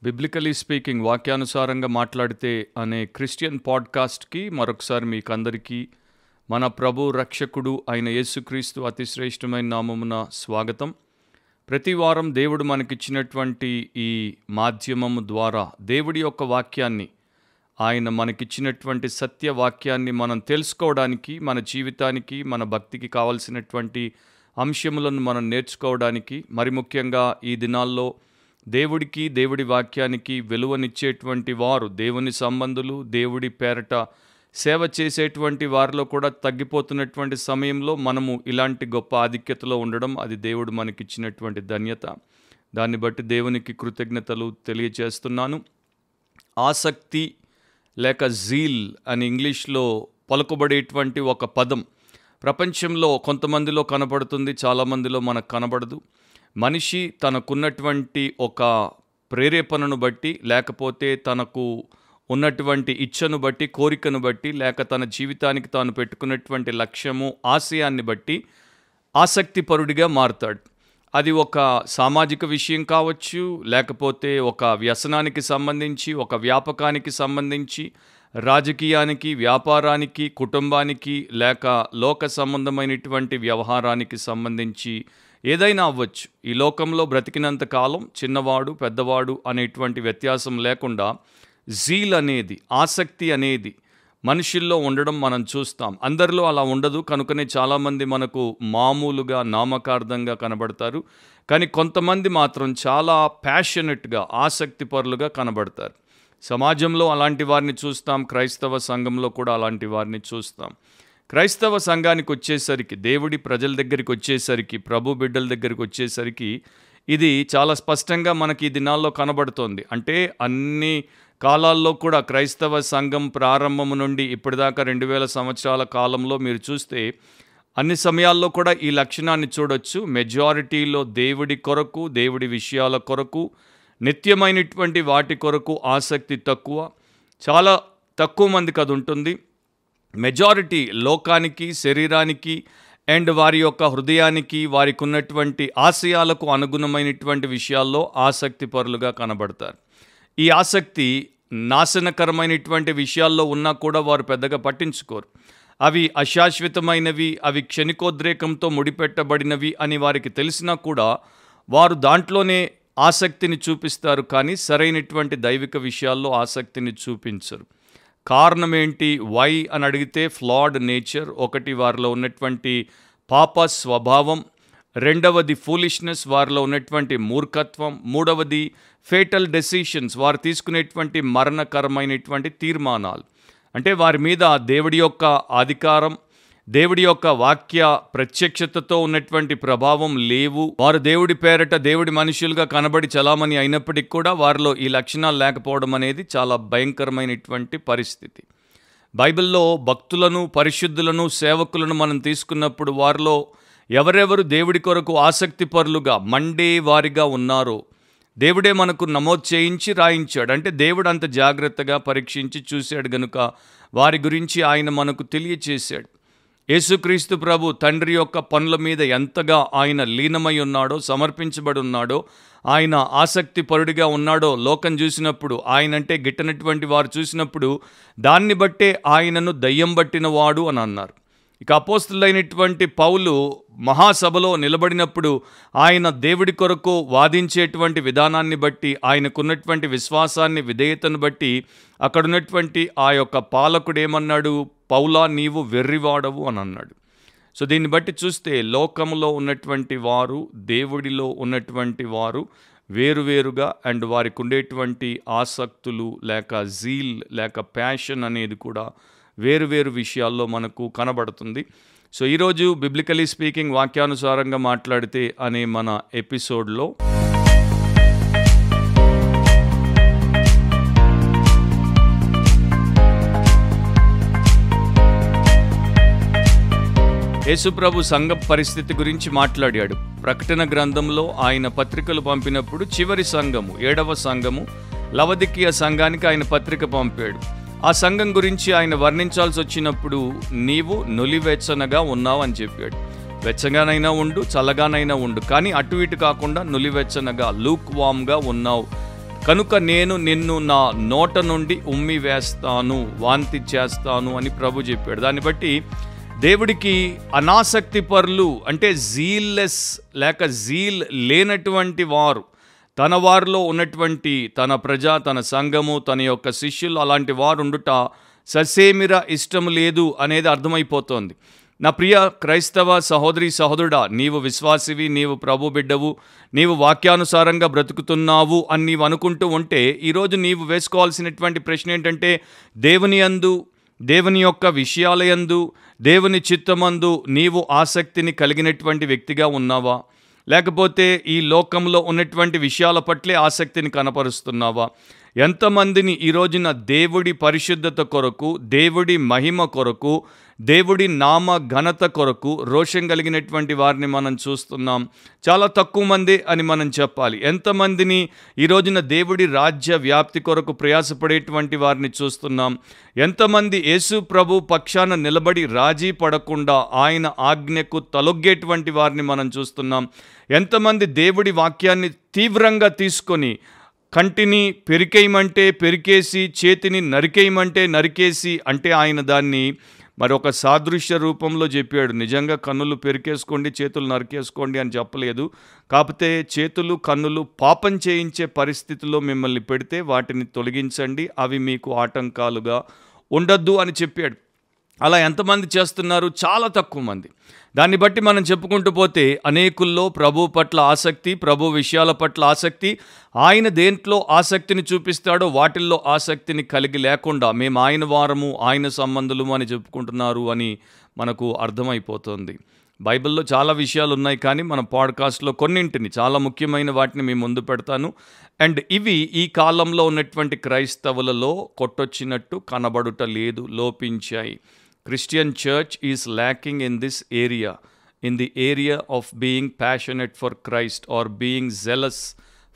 Biblically speaking వాక్యానుసారంగా మాట్లాడితే అనే క్రిస్టియన్ పాడ్కాస్ట్కి మరొకసారి మీకు అందరికీ మన ప్రభు రక్షకుడు అయిన యేసుక్రీస్తు అతి శ్రేష్టమైన నామమున స్వాగతం. ప్రతి వారం దేవుడు మనకిచ్చినటువంటి ఈ మాధ్యమము ద్వారా దేవుడి యొక్క వాక్యాన్ని, ఆయన మనకిచ్చినటువంటి సత్య వాక్యాన్ని మనం తెలుసుకోవడానికి, మన జీవితానికి, మన భక్తికి కావలసినటువంటి అంశములను మనం నేర్చుకోవడానికి, మరి ముఖ్యంగా ఈ దినాల్లో దేవుడికి, దేవుడి వాక్యానికి విలువనిచ్చేటువంటి వారు, దేవుని సంబంధులు, దేవుడి పేరట సేవ చేసేటువంటి వారిలో కూడా తగ్గిపోతున్నటువంటి సమయంలో మనము ఇలాంటి గొప్ప ఆధిక్యతలో ఉండడం, అది దేవుడు మనకిచ్చినటువంటి ధన్యత. దాన్ని బట్టి దేవునికి కృతజ్ఞతలు తెలియజేస్తున్నాను. ఆసక్తి లేక జీల్ అని ఇంగ్లీష్లో పలుకబడేటువంటి ఒక పదం ప్రపంచంలో కొంతమందిలో కనబడుతుంది, చాలామందిలో మనకు కనబడదు. మనిషి తనకున్నటువంటి ఒక ప్రేరేపణను బట్టి, లేకపోతే తనకు ఉన్నటువంటి ఇచ్ఛను బట్టి, కోరికను బట్టి, లేక తన జీవితానికి తాను పెట్టుకున్నటువంటి లక్ష్యము, ఆశయాన్ని బట్టి ఆసక్తిపరుడిగా మారుతాడు. అది ఒక సామాజిక విషయం కావచ్చు, లేకపోతే ఒక వ్యసనానికి సంబంధించి, ఒక వ్యాపకానికి సంబంధించి, రాజకీయానికి, వ్యాపారానికి, కుటుంబానికి, లేక లోక సంబంధమైనటువంటి వ్యవహారానికి సంబంధించి ఏదైనా అవ్వచ్చు. ఈ లోకంలో బ్రతికినంత కాలం చిన్నవాడు, పెద్దవాడు అనేటువంటి వ్యత్యాసం లేకుండా జీల్ అనేది, ఆసక్తి అనేది మనుషుల్లో ఉండడం మనం చూస్తాం. అందరిలో అలా ఉండదు, కనుకనే చాలామంది మనకు మామూలుగా నామకార్థంగా కనబడతారు. కానీ కొంతమంది మాత్రం చాలా ప్యాషనెట్గా, ఆసక్తిపరులుగా కనబడతారు. సమాజంలో అలాంటి వారిని చూస్తాం, క్రైస్తవ సంఘంలో కూడా అలాంటి వారిని చూస్తాం. క్రైస్తవ సంఘానికి వచ్చేసరికి, దేవుడి ప్రజల దగ్గరికి వచ్చేసరికి, ప్రభు బిడ్డల దగ్గరికి వచ్చేసరికి ఇది చాలా స్పష్టంగా మనకి ఈ దినాల్లో కనబడుతోంది. అంటే అన్ని కాలాల్లో కూడా క్రైస్తవ సంఘం ప్రారంభము నుండి ఇప్పటిదాకా 2000 సంవత్సరాల కాలంలో మీరు చూస్తే అన్ని సమయాల్లో కూడా ఈ లక్షణాన్ని చూడొచ్చు. మెజారిటీలో దేవుడి కొరకు, దేవుడి విషయాల కొరకు, నిత్యమైనటువంటి వాటి కొరకు ఆసక్తి తక్కువ. చాలా తక్కువ మందికి అది ఉంటుంది. మెజారిటీ లోకానికి, శరీరానికి అండ్ వారి యొక్క హృదయానికి, వారికి ఉన్నటువంటి ఆశయాలకు అనుగుణమైనటువంటి విషయాల్లో ఆసక్తిపరులుగా కనబడతారు. ఈ ఆసక్తి నాశనకరమైనటువంటి విషయాల్లో ఉన్నా కూడా వారు పెద్దగా పట్టించుకోరు. అవి అశాశ్వతమైనవి, అవి క్షణికోద్రేకంతో ముడిపెట్టబడినవి అని వారికి తెలిసినా కూడా వారు దాంట్లోనే ఆసక్తిని చూపిస్తారు, కానీ సరైనటువంటి దైవిక విషయాల్లో ఆసక్తిని చూపించరు. కారణం ఏంటి? వై అని అడిగితే ఫ్లాడ్ నేచర్ ఒకటి, వారిలో ఉన్నటువంటి పాప స్వభావం. రెండవది ఫూలిష్నెస్, వారిలో ఉన్నటువంటి మూర్ఖత్వం. మూడవది ఫేటల్ డెసిషన్స్, వారు తీసుకునేటువంటి మరణకరమైనటువంటి తీర్మానాలు. అంటే వారి మీద దేవుడి యొక్క అధికారం, దేవుడి యొక్క వాక్య ప్రత్యక్షతతో ఉన్నటువంటి ప్రభావం లేవు. వారు దేవుడి పేరట దేవుడి మనుషులుగా కనబడి చలామణి అయినప్పటికీ కూడా వారిలో ఈ లక్షణాలు లేకపోవడం అనేది చాలా భయంకరమైనటువంటి పరిస్థితి. బైబిల్లో భక్తులను, పరిశుద్ధులను, సేవకులను మనం తీసుకున్నప్పుడు వారిలో ఎవరెవరు దేవుడి కొరకు ఆసక్తిపరులుగా మండే వారిగా ఉన్నారో దేవుడే మనకు నమోదు చేయించి రాయించాడు. అంటే దేవుడు అంత జాగ్రత్తగా పరీక్షించి చూశాడు గనుక వారి గురించి ఆయన మనకు తెలియచేశాడు. యేసుక్రీస్తు ప్రభు తండ్రి యొక్క పనుల మీద ఎంతగా ఆయన లీనమై ఉన్నాడో, సమర్పించబడి ఉన్నాడో, ఆయన ఆసక్తిపరుడిగా ఉన్నాడో లోకం చూసినప్పుడు, ఆయనంటే గిట్టనటువంటి వారు చూసినప్పుడు దాన్ని బట్టే ఆయనను దయ్యం పట్టినవాడు అని అన్నారు. ఇక అపోస్తులైనటువంటి పౌలు మహాసభలో నిలబడినప్పుడు ఆయన దేవుడి కొరకు వాదించేటువంటి విధానాన్ని బట్టి, ఆయనకున్నటువంటి విశ్వాసాన్ని, విధేయతను బట్టి అక్కడున్నటువంటి ఆ యొక్క పాలకుడు ఏమన్నాడు? పౌలా, నీవు వెర్రివాడవు అని అన్నాడు. సో దీన్ని బట్టి చూస్తే లోకంలో ఉన్నటువంటి వారు, దేవుడిలో ఉన్నటువంటి వారు వేరువేరుగా, అండ్ వారికి ఉండేటువంటి ఆసక్తులు లేక జీల్ లేక ప్యాషన్ అనేది కూడా వేరువేరు విషయాల్లో మనకు కనబడుతుంది. సో ఈరోజు బిబ్లికలీ స్పీకింగ్ వాక్యానుసారంగా మాట్లాడితే అనే మన ఎపిసోడ్లో యేసుప్రభు సంఘ పరిస్థితి గురించి మాట్లాడాడు. ప్రకటన గ్రంథంలో ఆయన పత్రికలు పంపినప్పుడు చివరి సంఘము, 7వ సంఘము లవదికీయ సంఘానికి ఆయన పత్రిక పంపాడు. ఆ సంఘం గురించి ఆయన వర్ణించాల్సి వచ్చినప్పుడు నీవు నులివెచ్చనగా ఉన్నావు అని చెప్పాడు. వెచ్చగానైనా ఉండు, చల్లగానైనా ఉండు, కానీ అటు ఇటు కాకుండా నులివెచ్చనగా, లూక్ వామ్గా ఉన్నావు. కనుక నేను నిన్ను నా నోట నుండి ఉమ్మి వేస్తాను, వాంతి చేస్తాను అని ప్రభు చెప్పాడు. దాన్ని బట్టి దేవుడికి అనాసక్తి పరులు అంటే జీల్లెస్ లేక జీల్ లేనటువంటి వారు, తన వారిలో ఉన్నటువంటి తన ప్రజ, తన సంఘము, తన యొక్క శిష్యులు అలాంటి వారు ఉండుట ససేమిరా ఇష్టం లేదు అనేది అర్థమైపోతోంది. నా ప్రియ క్రైస్తవ సహోదరి సహోదరుడా, నీవు విశ్వాసివి, నీవు ప్రభు బిడ్డవు, నీవు వాక్యానుసారంగా బ్రతుకుతున్నావు అని నీవు అనుకుంటూ ఉంటే ఈరోజు నీవు వేసుకోవాల్సినటువంటి ప్రశ్న ఏంటంటే, దేవుని యందు, దేవుని యొక్క విషయాలయందు, దేవుని చిత్తమందు నీవు ఆసక్తిని కలిగినటువంటి వ్యక్తిగా ఉన్నావా? లేకపోతే ఈ లోకంలో ఉన్నటువంటి విషయాల పట్లే ఆసక్తిని కనపరుస్తున్నావా? ఎంతమందిని ఈ రోజున దేవుడి పరిశుద్ధత కొరకు, దేవుడి మహిమ కొరకు, దేవుడి నామ ఘనత కొరకు రోషం కలిగినటువంటి వారిని మనం చూస్తున్నాం. చాలా తక్కువ మంది అని మనం చెప్పాలి. ఎంతమందిని ఈ రోజున దేవుడి రాజ్య వ్యాప్తి కొరకు ప్రయాసపడేటువంటి వారిని చూస్తున్నాం. ఎంతమంది యేసు ప్రభు పక్షాన నిలబడి రాజీ పడకుండా ఆయన ఆజ్ఞకు తలొగ్గేటువంటి వారిని మనం చూస్తున్నాం. ఎంతమంది దేవుడి వాక్యాన్ని తీవ్రంగా తీసుకొని కంటిని పెరికేయమంటే పెరికేసి, చేతిని నరికేయమంటే నరికేసి, అంటే ఆయన దాన్ని మరొక సాదృశ్య రూపంలో చెప్పాడు. నిజంగా కన్నులు పెరికేసుకోండి, చేతులు నరికేసుకోండి అని చెప్పలేదు. కాకపోతే చేతులు కన్నులు పాపం చేయించే పరిస్థితిలో మిమ్మల్ని పెడితే వాటిని తొలగించండి, అవి మీకు ఆటంకాలుగా ఉండొద్దు అని చెప్పాడు. అలా ఎంతమంది చేస్తున్నారు? చాలా తక్కువ మంది. దాన్ని బట్టి మనం చెప్పుకుంటూ పోతే అనేకుల్లో ప్రభు పట్ల ఆసక్తి, ప్రభు విషయాల పట్ల ఆసక్తి, ఆయన దేంట్లో ఆసక్తిని చూపిస్తాడో వాటిల్లో ఆసక్తిని కలిగి లేకుండా మేము ఆయన వారము, ఆయన సంబంధులు అని చెప్పుకుంటున్నారు అని మనకు అర్థమైపోతుంది. బైబిల్లో చాలా విషయాలు ఉన్నాయి, కానీ మన పాడ్కాస్ట్లో కొన్నింటిని, చాలా ముఖ్యమైన వాటిని మీ ముందు పెడతాను. అండ్ ఇవి ఈ కాలంలో ఉన్నటువంటి క్రైస్తవులలో కొట్టొచ్చినట్టు కనబడుట లేదు, లోపించాయి. Christian church is lacking in this area, in the area of being passionate for Christ or being zealous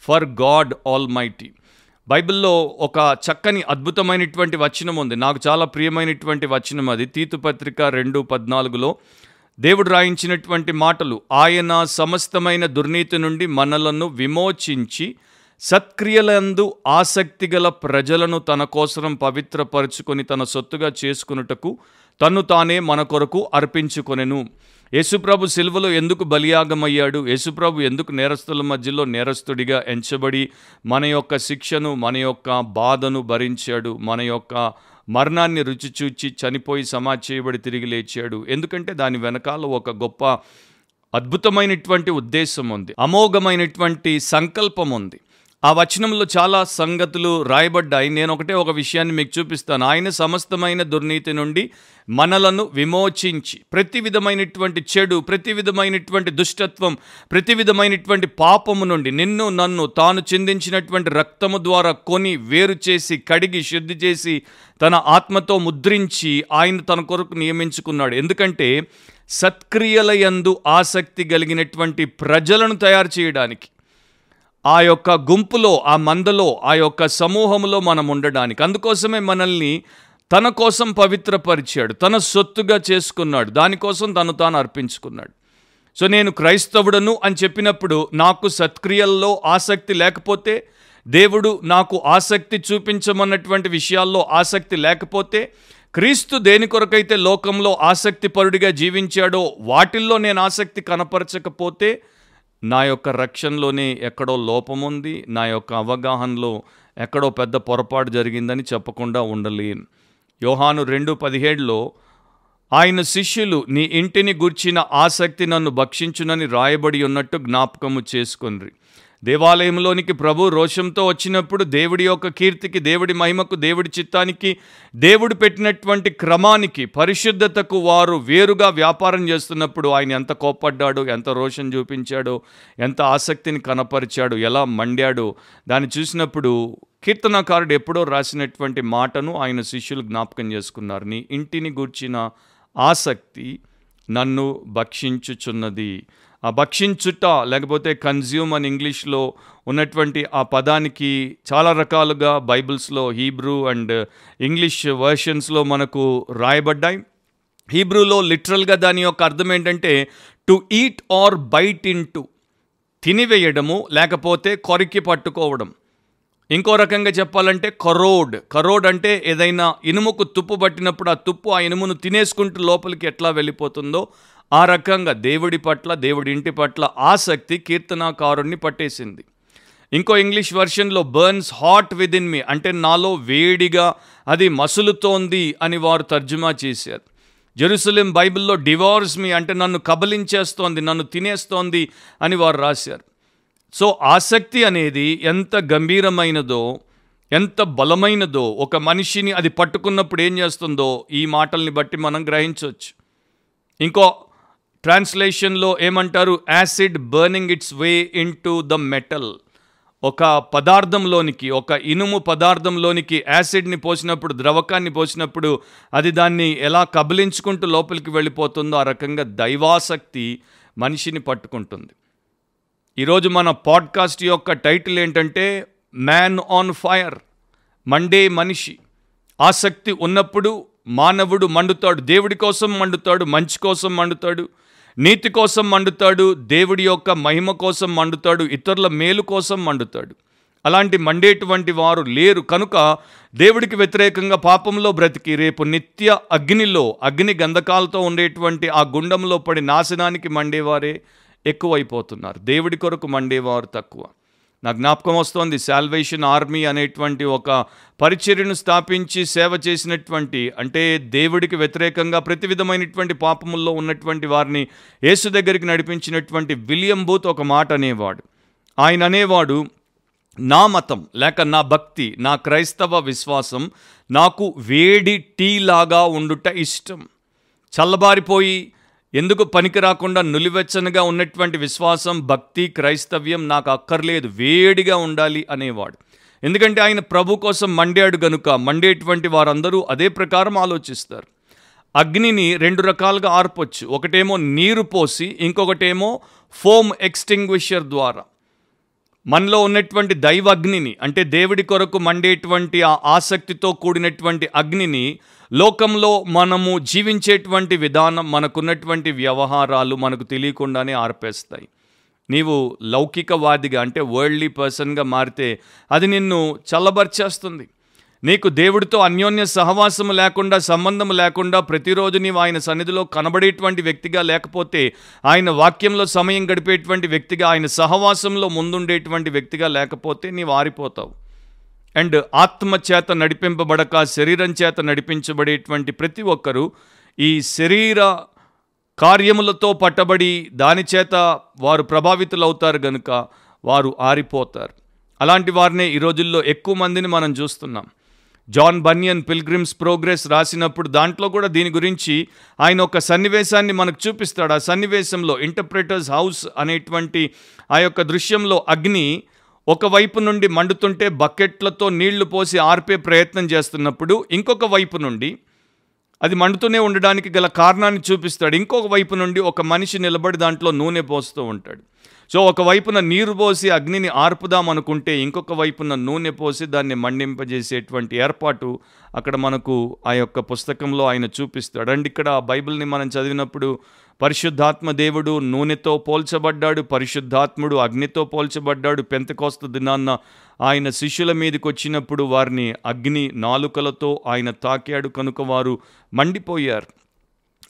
for God Almighty. బైబిల్లో ఒక చక్కని అద్భుతమైనటువంటి వచనం ఉంది, నాకు చాలా ప్రియమైనటువంటి వచనం అది. తీతు పత్రిక 2:14 దేవుడు రాయించినటువంటి మాటలు, ఆయన సమస్తమైన దుర్నీతి నుండి మనలను విమోచించి సత్క్రియలందు ఆసక్తిగల ప్రజలను తన కోసం పవిత్రపరుచుకొని తన సొత్తుగా చేసుకొనుటకు తన్ను తానే మన కొరకు అర్పించుకొనెను. యేసుప్రభు సిలువలో ఎందుకు బలియాగమయ్యాడు? యేసుప్రభు ఎందుకు నేరస్తుల మధ్యలో నేరస్తుడిగా ఎంచబడి మన యొక్క శిక్షను, మన యొక్క బాధను భరించాడు? మన యొక్క మరణాన్ని రుచి చూచి చనిపోయి సమాధి చేయబడి తిరిగి లేచాడు? ఎందుకంటే దాని వెనకాల ఒక గొప్ప అద్భుతమైనటువంటి ఉద్దేశం ఉంది, అమోఘమైనటువంటి సంకల్పం ఉంది. ఆ వచనంలో చాలా సంగతులు రాయబడ్డాయి. నేను ఒక విషయాన్ని మీకు చూపిస్తాను. ఆయన సమస్తమైన దుర్నీతి నుండి మనలను విమోచించి ప్రతి విధమైనటువంటి చెడు, ప్రతి విధమైనటువంటి దుష్టత్వం, ప్రతి విధమైనటువంటి పాపము నుండి నిన్ను నన్ను తాను చిందించినటువంటి రక్తము ద్వారా కొని వేరు చేసి, కడిగి, శుద్ధి చేసి, తన ఆత్మతో ముద్రించి ఆయన తన కొరకు నియమించుకున్నాడు. ఎందుకంటే సత్క్రియల యందు ఆసక్తి కలిగినటువంటి ప్రజలను తయారు చేయడానికి, ఆ యొక్క గుంపులో, ఆ మందలో, ఆ యొక్క సమూహంలో మనం ఉండడానికి. అందుకోసమే మనల్ని తన కోసం పవిత్రపరిచాడు, తన సొత్తుగా చేసుకున్నాడు, దానికోసం తను తాను అర్పించుకున్నాడు. సో నేను క్రైస్తవుడను అని చెప్పినప్పుడు నాకు సత్క్రియల్లో ఆసక్తి లేకపోతే, దేవుడు నాకు ఆసక్తి చూపించమన్నటువంటి విషయాల్లో ఆసక్తి లేకపోతే, క్రీస్తు దేని కొరకైతే లోకంలో ఆసక్తిపరుడిగా జీవించాడో వాటిల్లో నేను ఆసక్తి కనపరచకపోతే నా యొక్క రక్షణలోనే ఎక్కడో లోపం ఉంది, నా యొక్క అవగాహనలో ఎక్కడో పెద్ద పొరపాటు జరిగిందని చెప్పకుండా ఉండలేను. యోహాను 2:17 ఆయన శిష్యులు నీ ఇంటిని గూర్చిన ఆసక్తి నన్ను భక్షించునని రాయబడి ఉన్నట్టు జ్ఞాపకము చేసుకొనిరి. దేవాలయంలోనికి ప్రభు రోషంతో వచ్చినప్పుడు దేవుడి యొక్క కీర్తికి, దేవుడి మహిమకు, దేవుడి చిత్తానికి, దేవుడు పెట్టినటువంటి క్రమానికి, పరిశుద్ధతకు వారు వేరుగా వ్యాపారం చేస్తున్నప్పుడు ఆయన ఎంత కోప్పడ్డాడో, ఎంత రోషం చూపించాడో, ఎంత ఆసక్తిని కనపరిచాడో, ఎలా మండాడో దాన్ని చూసినప్పుడు కీర్తనకారుడు ఎప్పుడో రాసినటువంటి మాటను ఆయన శిష్యులు జ్ఞాపకం చేసుకున్నారు. నీ ఇంటిని గూర్చిన ఆసక్తి నన్ను భక్షించుచున్నది. ఆ భక్షించుట లేకపోతే కన్జ్యూమ్ అని ఇంగ్లీష్లో ఉన్నటువంటి ఆ పదానికి చాలా రకాలుగా బైబిల్స్లో హీబ్రూ అండ్ ఇంగ్లీష్ వర్షన్స్లో మనకు రాయబడ్డాయి. హీబ్రూలో లిటరల్గా దాని యొక్క అర్థం ఏంటంటే to eat or bite into, తినివేయడము లేకపోతే కొరికి పట్టుకోవడం. ఇంకో రకంగా చెప్పాలంటే కరోడ్ అంటే ఏదైనా ఇనుముకు తుప్పు పట్టినప్పుడు ఆ తుప్పు ఆ ఇనుమును తినేసుకుంటూ లోపలికి ఎట్లా వెళ్ళిపోతుందో ఆ రకంగా దేవుడి పట్ల, దేవుడి ఇంటి పట్ల ఆసక్తి కీర్తనాకారుణ్ణి పట్టేసింది. ఇంకో ఇంగ్లీష్ వెర్షన్లో burns hot within me అంటే నాలో వేడిగా అది మసులుతోంది అని వారు తర్జుమా చేశారు. జెరూసలేం బైబిల్లో డివోర్స్ మీ అంటే నన్ను కబలించేస్తోంది, నన్ను తినేస్తోంది అని వారు రాశారు. సో ఆసక్తి అనేది ఎంత గంభీరమైనదో, ఎంత బలమైనదో, ఒక మనిషిని అది పట్టుకున్నప్పుడు ఏం చేస్తుందో ఈ మాటల్ని బట్టి మనం గ్రహించవచ్చు. ఇంకో ట్రాన్స్లేషన్లో ఏమంటారు, acid burning it's way into the metal. ఒక పదార్థంలోనికి, ఒక ఇనుము పదార్థంలోనికి యాసిడ్ని పోసినప్పుడు, ద్రవకాన్ని పోసినప్పుడు అది దాన్ని ఎలా కబలించుకుంటూ లోపలికి వెళ్ళిపోతుందో ఆ రకంగా దైవాసక్తి మనిషిని పట్టుకుంటుంది. ఈరోజు మన పాడ్కాస్ట్ యొక్క టైటిల్ ఏంటంటే మ్యాన్ ఆన్ ఫైర్, మండే మనిషి. ఆసక్తి ఉన్నప్పుడు మానవుడు మండుతాడు, దేవుడి కోసం మండుతాడు, మంచి కోసం మండుతాడు, నీతి కోసం మండుతాడు, దేవుడి యొక్క మహిమ కోసం మండుతాడు, ఇతరుల మేలు కోసం మండుతాడు. అలాంటి మండేటువంటి వారు లేరు కనుక దేవుడికి వ్యతిరేకంగా పాపంలో బ్రతికి రేపు నిత్య అగ్నిలో, అగ్ని గంధకాలతో ఉండేటువంటి ఆ గుండంలో పడి నాశనానికి మండేవారే ఎక్కువైపోతున్నారు. దేవుడి కొరకు మండేవారు తక్కువ. నా జ్ఞాపకం వస్తోంది, సాల్వేషన్ ఆర్మీ అనేటువంటి ఒక పరిచర్యను స్థాపించి సేవ చేసినటువంటి, అంటే దేవుడికి వ్యతిరేకంగా ప్రతి విధమైనటువంటి పాపముల్లో ఉన్నటువంటి వారిని యేసు దగ్గరికి నడిపించినటువంటి విలియం బూత్ ఒక మాట అనేవాడు. ఆయన అనేవాడు, నా మతం లేక నా భక్తి, నా క్రైస్తవ విశ్వాసం నాకు వేడి టీ లాగా ఉండుట ఇష్టం. చల్లబారిపోయి ఎందుకు పనికి రాకుండా నులివెచ్చనగా ఉన్నటువంటి విశ్వాసం, భక్తి, క్రైస్తవ్యం నాకు అక్కర్లేదు, వేడిగా ఉండాలి అనేవాడు. ఎందుకంటే ఆయన ప్రభు కోసం మండాడు గనుక. మండేటువంటి వారందరూ అదే ప్రకారం ఆలోచిస్తారు. అగ్నిని రెండు రకాలుగా ఆర్పొచ్చు. ఒకటేమో నీరు పోసి, ఇంకొకటేమో ఫోమ్ ఎక్స్టింగ్విషర్ ద్వారా. మనలో ఉన్నటువంటి దైవ అగ్నిని అంటే దేవుడి కొరకు మండేటువంటి ఆ ఆసక్తితో కూడినటువంటి అగ్నిని లోకంలో మనము జీవించేటువంటి విధానం, మనకున్నటువంటి వ్యవహారాలు మనకు తెలియకుండానే ఆర్పేస్తాయి. నీవు లౌకికవాదిగా అంటే వరల్డ్లీ పర్సన్గా మారితే అది నిన్ను చల్లబర్చేస్తుంది. నీకు దేవుడితో అన్యోన్య సహవాసము లేకుండా, సంబంధం లేకుండా, ప్రతిరోజు నీవు ఆయన సన్నిధిలో కనబడేటువంటి వ్యక్తిగా లేకపోతే, ఆయన వాక్యంలో సమయం గడిపేటువంటి వ్యక్తిగా, ఆయన సహవాసంలో ముందుండేటువంటి వ్యక్తిగా లేకపోతే నీవు ఆరిపోతావు. అండ్ ఆత్మ చేత నడిపింపబడక శరీరం చేత నడిపించబడేటువంటి ప్రతి ఒక్కరూ ఈ శరీర కార్యములతో పట్టబడి దాని చేత వారు ప్రభావితులవుతారు గనుక వారు ఆరిపోతారు. అలాంటి వారినే ఈ రోజుల్లో ఎక్కువ మందిని మనం చూస్తున్నాం. జాన్ బన్యన్ పిల్గ్రిమ్స్ ప్రోగ్రెస్ రాసినప్పుడు దాంట్లో కూడా దీని గురించి ఆయన ఒక సన్నివేశాన్ని మనకు చూపిస్తాడు. ఆ సన్నివేశంలో ఇంటర్ప్రెటర్స్ హౌస్ అనేటువంటి ఆ యొక్క దృశ్యంలో అగ్ని ఒకవైపు నుండి మండుతుంటే బకెట్లతో నీళ్లు పోసి ఆర్పే ప్రయత్నం చేస్తున్నప్పుడు ఇంకొక వైపు నుండి అది మండుతూనే ఉండడానికి గల కారణాన్ని చూపిస్తాడు. ఇంకొక వైపు నుండి ఒక మనిషి నిలబడి దాంట్లో నూనె పోస్తూ ఉంటాడు. సో ఒకవైపున నీరు పోసి అగ్నిని ఆర్పుదాం అనుకుంటే ఇంకొక వైపున నూనె పోసి దాన్ని మండింపజేసేటువంటి ఏర్పాటు అక్కడ మనకు ఆ యొక్క పుస్తకంలో ఆయన చూపిస్తాడు. అండ్ ఇక్కడ బైబిల్ని మనం చదివినప్పుడు పరిశుద్ధాత్మ దేవుడు నూనెతో పోల్చబడ్డాడు, పరిశుద్ధాత్ముడు అగ్నితో పోల్చబడ్డాడు. పెంతెకోస్తు దినాన్న ఆయన శిష్యుల మీదకి వచ్చినప్పుడు వారిని అగ్ని నాలుకలతో ఆయన తాకాడు కనుక వారు మండిపోయారు.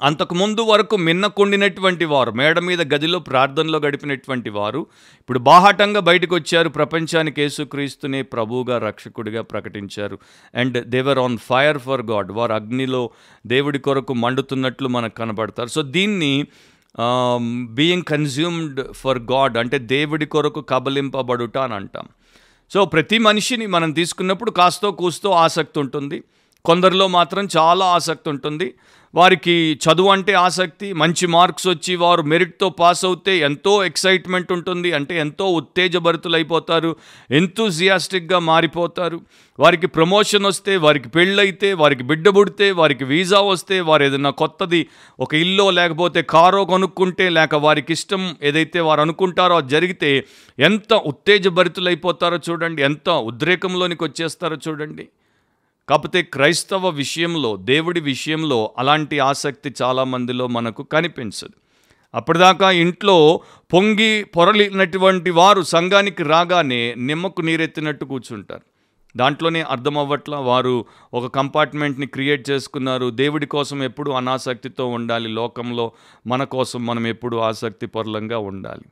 అంతకుముందు వరకు మిన్నకుండినటువంటి వారు, మేడ మీద గదిలో ప్రార్థనలో గడిపినటువంటి వారు ఇప్పుడు బాహాటంగా బయటకు వచ్చారు, ప్రపంచానికి యేసుక్రీస్తునే ప్రభువుగా రక్షకుడిగా ప్రకటించారు. And they were on fire for God, వారు అగ్నిలో దేవుడి కొరకు మండుతున్నట్లు మనకు కనబడతారు. సో దీన్ని బీయింగ్ కన్జ్యూమ్డ్ ఫర్ గాడ్ అంటే దేవుడి కొరకు కబలింపబడుట అని అంటాం. సో ప్రతి మనిషిని మనం తీసుకున్నప్పుడు కాస్తో కూస్తో ఆసక్తి ఉంటుంది. కొందరిలో మాత్రం చాలా ఆసక్తి ఉంటుంది. వారికి చదువు అంటే ఆసక్తి, మంచి మార్క్స్ వచ్చి వారు మెరిట్తో పాస్ అవుతే ఎంతో ఎక్సైట్మెంట్ ఉంటుంది, అంటే ఎంతో ఉత్తేజభరితులైపోతారు, ఎంతూజియాస్టిక్గా మారిపోతారు. వారికి ప్రమోషన్ వస్తే, వారికి పెళ్ళైతే, వారికి బిడ్డ పుడితే, వారికి వీసా వస్తే, వారు ఏదైనా కొత్తది ఒక ఇల్లో లేకపోతే కారో కొనుక్కుంటే, లేక వారికి ఇష్టం ఏదైతే వారు అనుకుంటారో అది జరిగితే ఎంత ఉత్తేజభరితులైపోతారో చూడండి, ఎంత ఉద్రేకంలోనికి వచ్చేస్తారో చూడండి. కాకపోతే క్రైస్తవ విషయంలో, దేవుడి విషయంలో అలాంటి ఆసక్తి చాలామందిలో మనకు కనిపించదు. అప్పటిదాకా ఇంట్లో పొంగి పొరలినటువంటి వారు సంఘానికి రాగానే నిమ్మకు నీరెత్తినట్టు కూర్చుంటారు. దాంట్లోనే అర్థం అవ్వట్ల వారు ఒక కంపార్ట్మెంట్ని క్రియేట్ చేసుకున్నారు. దేవుడి కోసం ఎప్పుడు అనాసక్తితో ఉండాలి, లోకంలో మన కోసం మనం ఎప్పుడు ఆసక్తి పరులంగా ఉండాలి.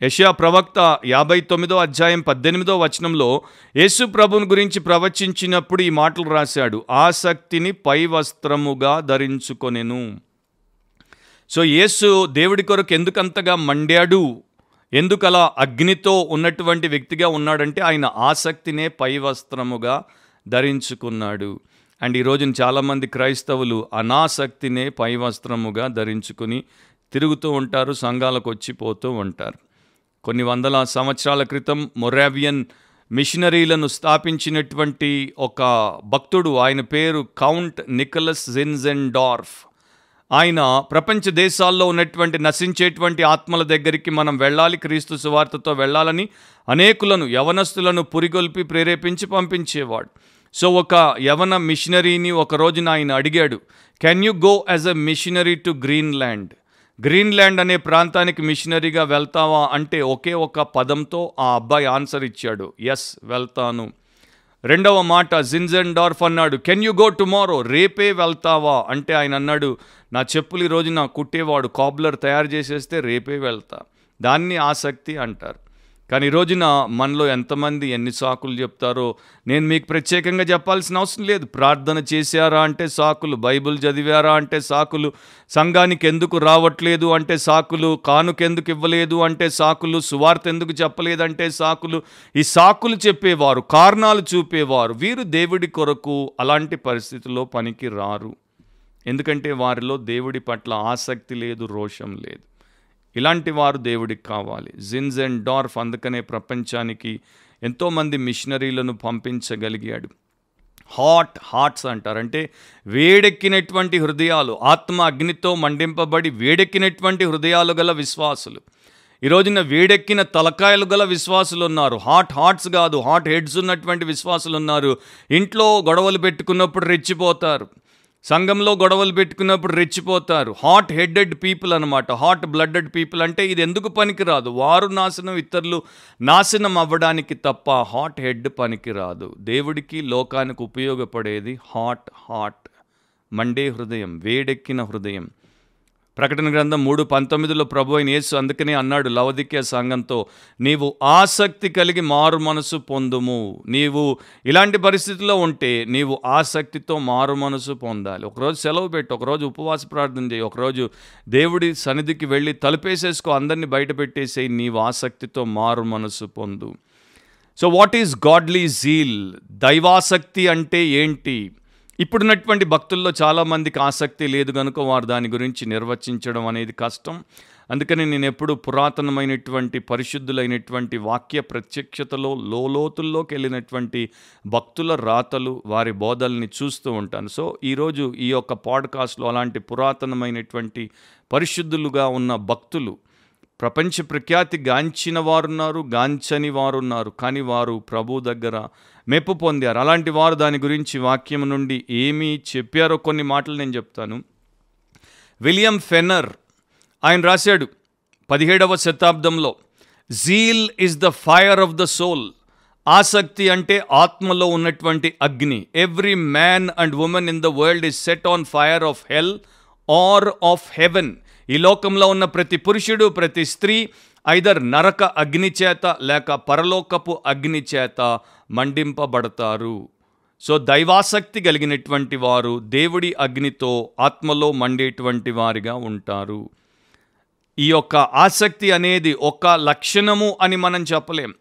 యెషయా ప్రవక్త 59వ అధ్యాయం 18వ వచనంలో యేసు ప్రభుని గురించి ప్రవచించినప్పుడు ఈ మాటలు రాశాడు, ఆసక్తిని పై వస్త్రముగా ధరించుకొనెను. సో యేసు దేవుడి కొరకు ఎందుకంతగా మండాడు, ఎందుకలా అగ్నితో ఉన్నటువంటి వ్యక్తిగా ఉన్నాడంటే ఆయన ఆసక్తినే పై వస్త్రముగా ధరించుకున్నాడు. అండ్ ఈరోజున చాలామంది క్రైస్తవులు అనాసక్తినే పై వస్త్రముగా ధరించుకుని తిరుగుతూ ఉంటారు, సంఘాలకు వచ్చి పోతూ ఉంటారు. కొన్ని వందల సంవత్సరాల క్రితం మొరావియన్ మిషనరీలను స్థాపించినటువంటి ఒక భక్తుడు, ఆయన పేరు కౌంట్ నికోలస్ జిన్జెన్డార్ఫ్. ఆయన ప్రపంచ దేశాల్లో ఉన్నటువంటి నశించేటువంటి ఆత్మల దగ్గరికి మనం వెళ్ళాలి, క్రీస్తు సువార్తతో వెళ్ళాలని అనేకులను యవనస్తులను పురిగొల్పి ప్రేరేపించి పంపించేవాడు. సో ఒక యవన మిషనరీని ఒక రోజున ఆయన అడిగాడు, can you go as a machinery to Greenland? Greenland అనే ప్రాంతానికి మిషనరీగా వెళ్తావా అంటే ఒకే ఒక పదంతో ఆ అబ్బాయి ఆన్సర్ ఇచ్చాడు, ఎస్ వెళ్తాను. రెండవ మాట జిన్జెన్డార్ఫ్ అన్నాడు, కెన్ యూ గో టుమారో? రేపే వెళ్తావా అంటే ఆయన అన్నాడు, నా చెప్పులు ఈ రోజున కుట్టేవాడు కాబ్లర్ తయారు చేసేస్తే రేపే వెళ్తా. దాన్ని ఆసక్తి అంటారు. కానీ ఈ రోజున మనలో ఎంతమంది ఎన్ని సాకులు చెప్తారో నేను మీకు ప్రత్యేకంగా చెప్పాల్సిన అవసరం లేదు. ప్రార్థన చేశారా అంటే సాకులు, బైబిల్ చదివారా అంటే సాకులు, సంఘానికి ఎందుకు రావట్లేదు అంటే సాకులు, కానుకెందుకు ఇవ్వలేదు అంటే సాకులు, సువార్త ఎందుకు చెప్పలేదంటే సాకులు. ఈ సాకులు చెప్పేవారు, కారణాలు చూపేవారు, వీరు దేవుడి కొరకు అలాంటి పరిస్థితుల్లో పనికి రారు. ఎందుకంటే వారిలో దేవుడి పట్ల ఆసక్తి లేదు, రోషం లేదు. ఇలాంటి వారు దేవుడికి కావాలి. జిన్జెన్డార్ఫ్ అందుకనే ప్రపంచానికి ఎంతోమంది మిషనరీలను పంపించగలిగాడు. హార్ట్స్ అంటారు, అంటే వేడెక్కినటువంటి హృదయాలు, ఆత్మ అగ్నితో మండింపబడి వేడెక్కినటువంటి హృదయాలు గల విశ్వాసులు. ఈ రోజున వేడెక్కిన తలకాయలు గల విశ్వాసులు ఉన్నారు. హార్ట్స్ కాదు, హాట్ హెడ్స్ ఉన్నటువంటి విశ్వాసులు ఉన్నారు. ఇంట్లో గొడవలు పెట్టుకున్నప్పుడు రెచ్చిపోతారు, సంఘంలో గొడవలు పెట్టుకున్నప్పుడు రెచ్చిపోతారు. హాట్ హెడెడ్ పీపుల్ అనమాట, హాట్ బ్లడెడ్ పీపుల్. అంటే ఇది ఎందుకు పనికిరాదు? వారు నాశనం, ఇతరులు నాశనం అవ్వడానికి తప్ప హాట్ హెడ్ పనికిరాదు. దేవుడికి లోకానికి ఉపయోగపడేది హాట్ మండే హృదయం, వేడెక్కిన హృదయం. ప్రకటన గ్రంథం 3:19 ప్రభు అయిన యేసు అందుకనే అన్నాడు లవొదికయ సంఘంతో, నీవు ఆసక్తి కలిగి మారు మనసు పొందుము. నీవు ఇలాంటి పరిస్థితిలో ఉంటే నీవు ఆసక్తితో మారు మనసు పొందాలి. ఒకరోజు సెలవు పెట్టు, ఒకరోజు ఉపవాస ప్రార్థన చేయి, ఒకరోజు దేవుడి సన్నిధికి వెళ్ళి తలుపేసేసుకో, అందరినీ బయట పెట్టేసేయి, నీవు ఆసక్తితో మారు మనసు పొందు. So what is godly zeal? దైవాసక్తి అంటే ఏంటి? ఇప్పుడున్నటువంటి భక్తుల్లో చాలామందికి ఆసక్తి లేదు కనుక వారు దాని గురించి నిర్వచించడం అనేది కష్టం. అందుకని నేను ఎప్పుడు పురాతనమైనటువంటి పరిశుద్ధులైనటువంటి వాక్య ప్రత్యక్షతలో లోతుల్లోకి వెళ్ళినటువంటి భక్తుల రాతలు, వారి బోధల్ని చూస్తూ ఉంటాను. సో ఈరోజు ఈ యొక్క పాడ్కాస్ట్లో అలాంటి పురాతనమైనటువంటి పరిశుద్ధులుగా ఉన్న భక్తులు, ప్రపంచ ప్రఖ్యాతి గాంచిన వారున్నారు, గాంచని వారున్నారు, కానీ వారు ప్రభు దగ్గర మెప్పు పొందారు. అలాంటి వారు దాని గురించి వాక్యం నుండి ఏమి చెప్పారో కొన్ని మాటలు నేను చెప్తాను. విలియం ఫెన్నర్ ఆయన రాశాడు 17వ శతాబ్దంలో, zeal is the fire of the soul. ఆసక్తి అంటే ఆత్మలో ఉన్నటువంటి అగ్ని. Every man and woman in the world is set on fire of hell or of heaven. ఈ లోకంలో ఉన్న ప్రతి పురుషుడు, ప్రతి స్త్రీ ఐదర్ నరక అగ్ని చేత లేక పరలోకపు అగ్ని చేత మండింపబడతారు. సో దైవాసక్తి కలిగినటువంటి వారు దేవుడి అగ్నితో ఆత్మలో మండేటువంటి వారిగా ఉంటారు. ఈ యొక్క ఆసక్తి అనేది ఒక లక్షణము అని మనం చెప్పలేం.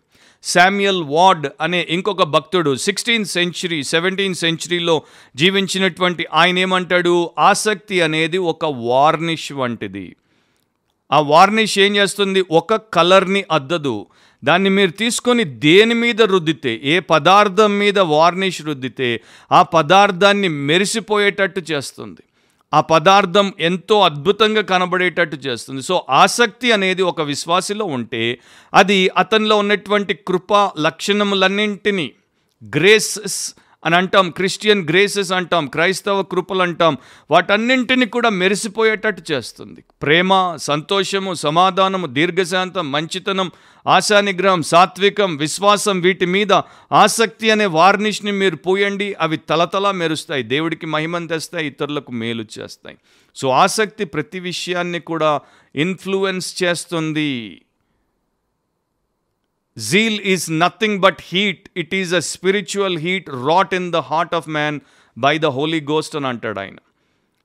శామ్యుయల్ వార్డ్ అనే ఇంకొక భక్తుడు 16th century 17th centuryలో జీవించినటువంటి ఆయన ఏమంటాడు, ఆసక్తి అనేది ఒక వార్నిష్ వంటిది. ఆ వార్నిష్ ఏం చేస్తుంది? ఒక కలర్ని అద్దదు. దాన్ని మీరు తీసుకొని దేని మీద రుద్దితే, ఏ పదార్థం మీద వార్నిష్ రుద్దితే ఆ పదార్థాన్ని మెరిసిపోయేటట్టు చేస్తుంది, ఆ పదార్థం ఎంతో అద్భుతంగా కనబడేటట్టు చేస్తుంది. సో ఆసక్తి అనేది ఒక విశ్వాసిలో ఉంటే అది అతనిలో ఉన్నటువంటి కృపా లక్షణములన్నింటినీ, గ్రేసెస్ అని అంటాం, క్రిస్టియన్ గ్రేసెస్ అంటాం, క్రైస్తవ కృపలు అంటాం. వాటన్నింటినీ కూడా మెరిసిపోయేటట్టు చేస్తుంది. ప్రేమ, సంతోషము, సమాధానము, దీర్ఘశాంతం, మంచితనం, ఆశానిగ్రహం, సాత్వికం, విశ్వాసం, వీటి మీద ఆసక్తి అనే వార్నిష్ని మీరు పూయండి. అవి తలతలా మెరుస్తాయి, దేవుడికి మహిమను తెస్తాయి, ఇతరులకు మేలు చేస్తాయి. సో ఆసక్తి ప్రతి విషయాన్ని కూడా ఇన్ఫ్లుయెన్స్ చేస్తుంది. Zeal is nothing but heat. It is a spiritual heat wrought in the heart of man by the Holy Ghost అని అంటాడు ఆయన.